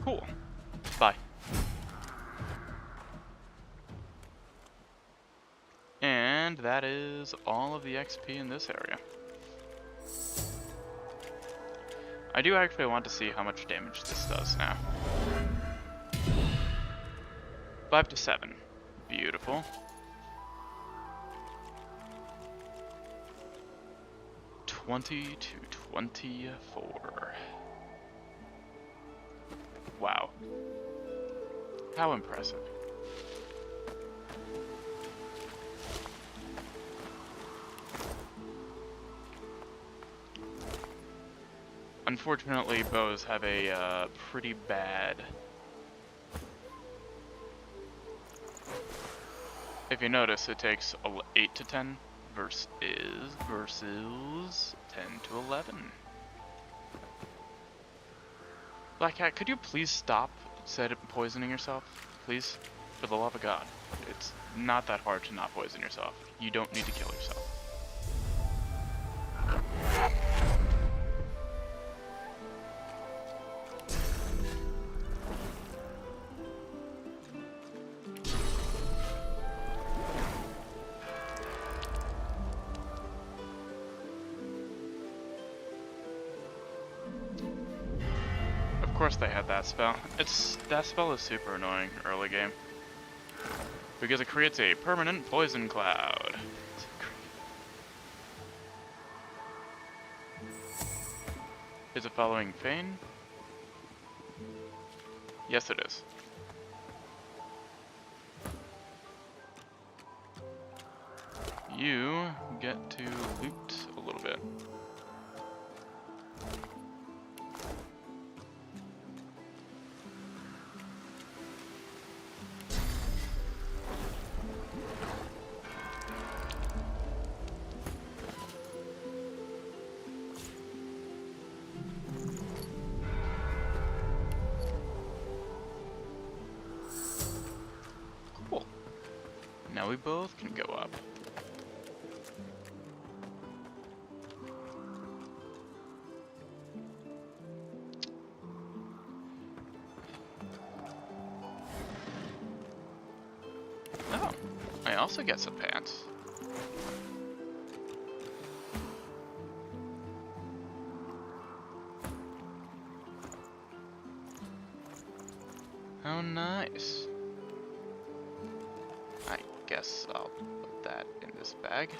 Cool. Bye. And that is all of the XP in this area. I do actually want to see how much damage this does now. 5 to 7. Beautiful. 20 to 24. Wow. How impressive. Unfortunately, bows have a pretty bad... If you notice, it takes 8 to 10 versus 10 to 11. Black Cat, could you please stop poisoning yourself? Please? For the love of God. It's not that hard to not poison yourself. You don't need to kill yourself. Of course they had that spell. That spell is super annoying early game. Because it creates a permanent poison cloud. Is it following Fane? Yes, it is. You get to loot a little bit. now we both can go up. Oh, I also get some pants. How nice. I guess I'll put that in this bag,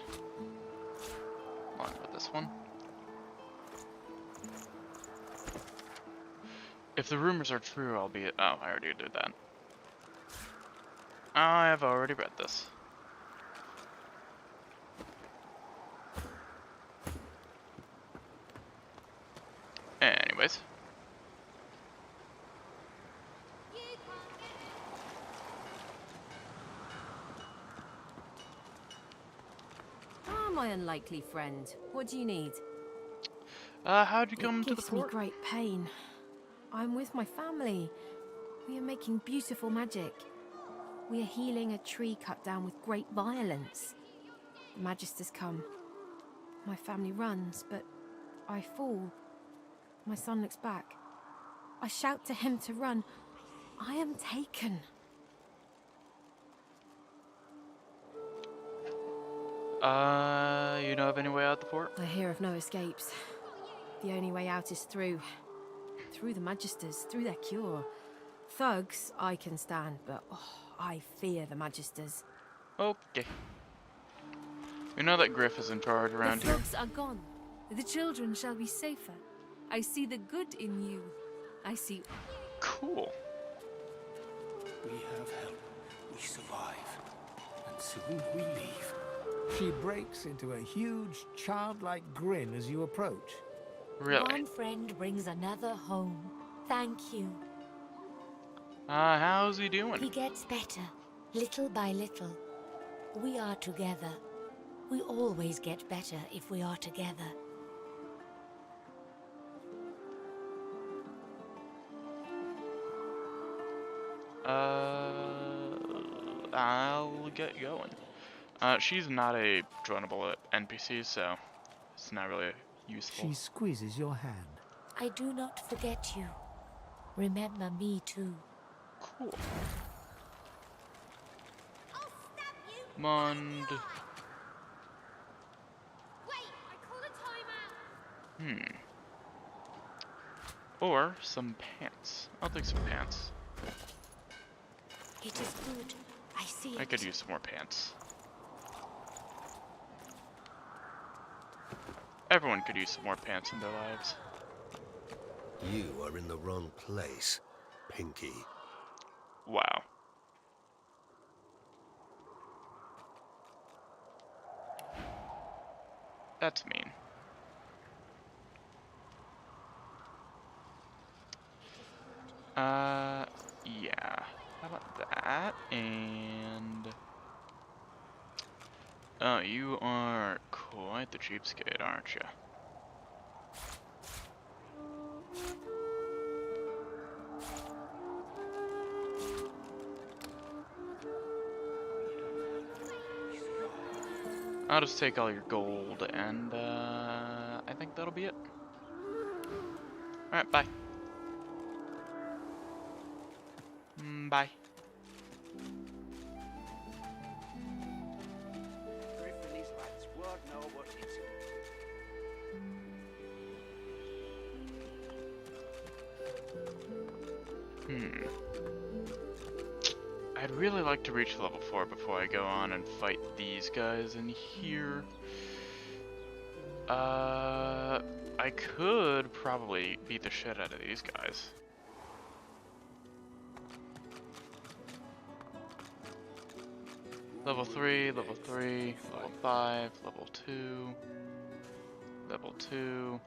along with this one. If the rumors are true, I'll be... Oh, I already did that. I have already read this. Anyways. Ah, my unlikely friend. What do you need? How'd you come to the It gives me port? great pain. I'm with my family. We are making beautiful magic. We are healing a tree cut down with great violence. The Magisters come. My family runs, but I fall. My son looks back. I shout to him to run. I am taken. You know of any way out the port? I hear of no escapes. The only way out is through. Through the Magisters, through their cure. Thugs, I can stand, but I fear the Magisters. Okay. We know that Griff is in charge around The here. thugs are gone. The children shall be safer. I see the good in you. I see... Cool. We have help. We survive. And soon we leave. She breaks into a huge, childlike grin as you approach. Really? One friend brings another home. Thank you. How's he doing? He gets better, little by little. We are together. We always get better if we are together. I'll get going. She's not a joinable NPC, so it's not really useful. She squeezes your hand. I do not forget you. Remember me too. Cool. Mond. Or some pants. I'll take some pants. It is good. I see I it. could use some more pants. Everyone could use some more pants in their lives. You are in the wrong place, Pinky. Wow. That's mean. Yeah. How about that? And... Oh, you are quite the cheapskate, aren't you? I'll just take all your gold, and I think that'll be it. Alright, bye. Bye. Griff and his lads won't know what it's. I'd really like to reach level 4 before I go on and fight these guys in here. I could probably beat the shit out of these guys. Level 3, level 3, level 5, level 2, level 2.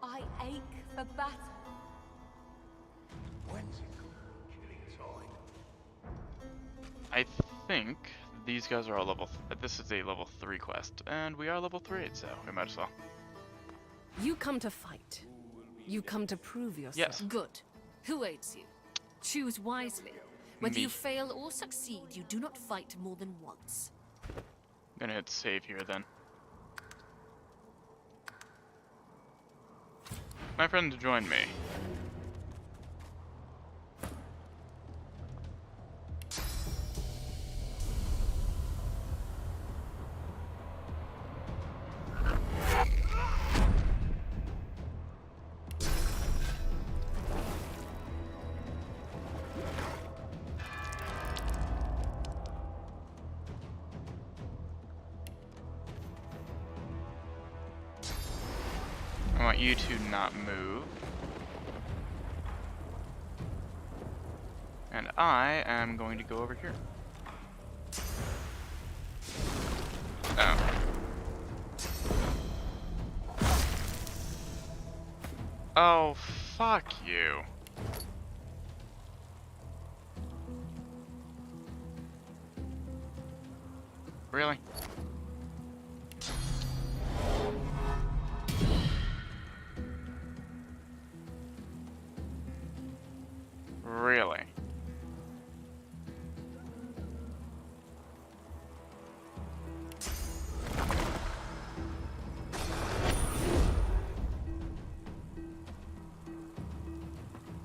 I ache for battle. I think these guys are all level. This is a level 3 quest, and we are level 3, so we might as well. You come to fight. You come to prove yourself. Yes. Good. Who aids you? Choose wisely. Whether Me. you fail or succeed, you do not fight more than once. I'm gonna hit save here then. My friend joined me. I want you to not move. And I am going to go over here. Oh. Oh, fuck you. Really? Really?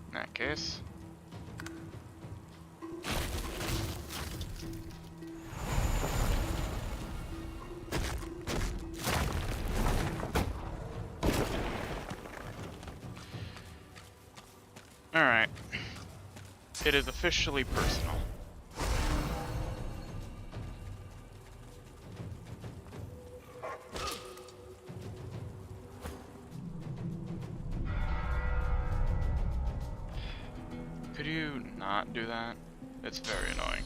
In that case. Alright. It is officially personal. Could you not do that? It's very annoying.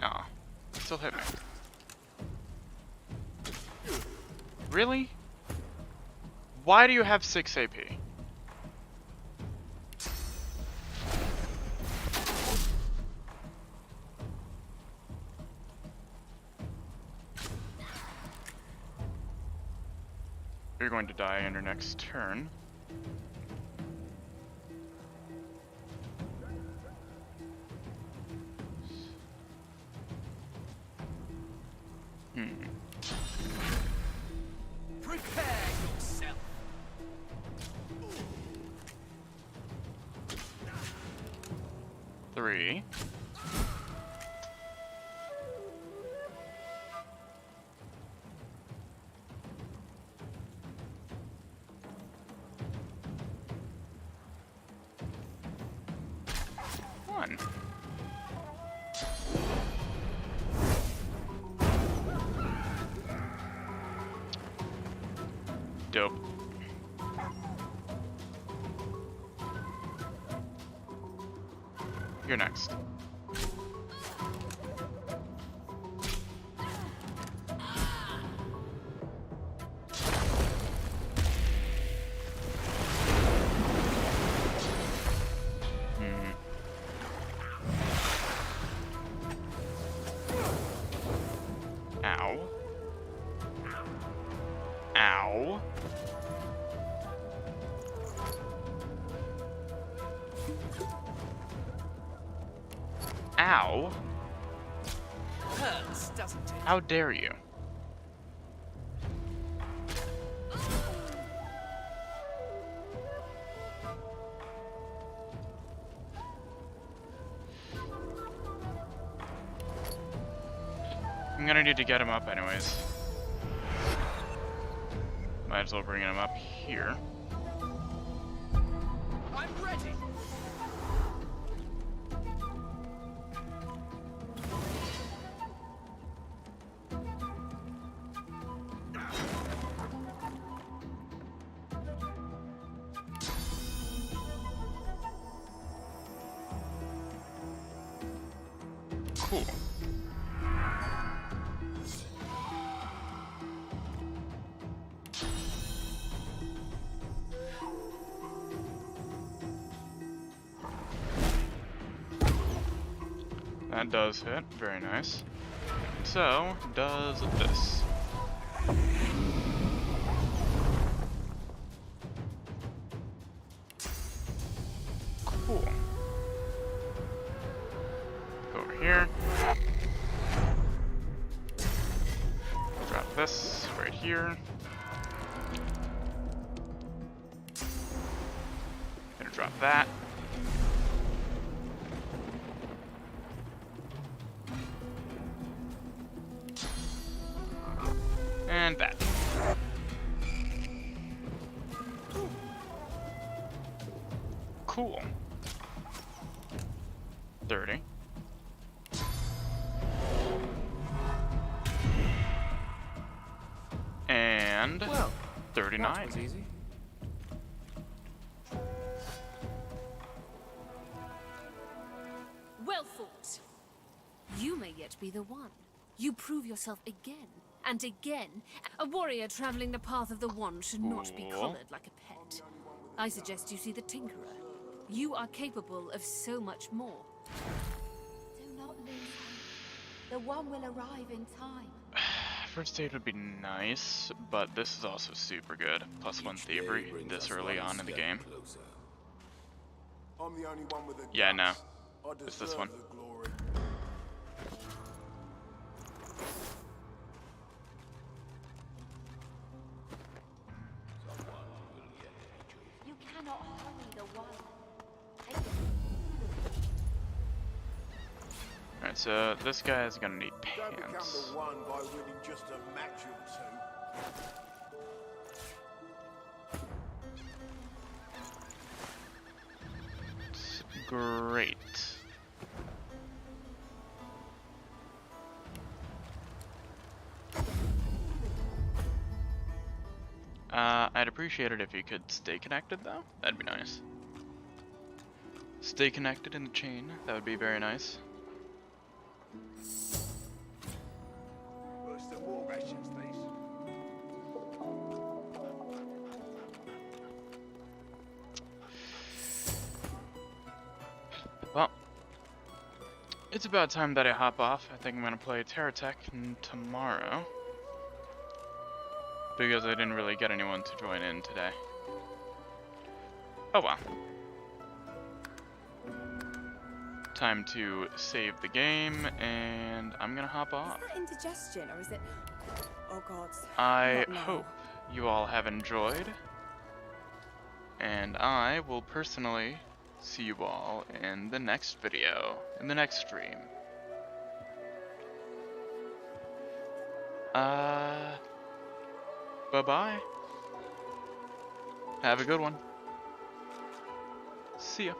Aw, still hit me. Really? Why do you have 6 AP? You're going to die on your next turn. Prepare yourself. Three. One. Dope. You're next. Ow. Ow. Ow. Hurts, doesn't it? How dare you? I'm gonna need to get him up anyways. Might as well bring him up here. I'm ready. Cool. That does hit. Very nice. So, does this. Cool. Go over here. Drop this right here. Gonna drop that. And that. Cool. 30. And well, 39. That was easy. Well fought. You may yet be the one. You prove yourself again and again. A warrior traveling the path of the wand should not be collared like a pet. I suggest you see the Tinkerer. You are capable of so much more. Do not lose hope. The one will arrive in time. First aid would be nice, but this is also super good. +1 thievery this early on in the game. I'm the only one with a Yeah, no. It's this one. You cannot hurry the one. Alright, so this guy is gonna need Don't become pants. the one by winning just a match or two. Great. I'd appreciate it if you could stay connected though. That'd be nice. Stay connected in the chain. That would be very nice. Where's the war rations, please? Well, it's about time that I hop off. I think I'm gonna play Terratech tomorrow. Because I didn't really get anyone to join in today. Oh well. Time to save the game, and I'm gonna hop off. Is that indigestion, or is it... Oh god. I Not now. hope you all have enjoyed. And I will personally see you all in the next video, in the next stream. Bye-bye. Have a good one. See ya.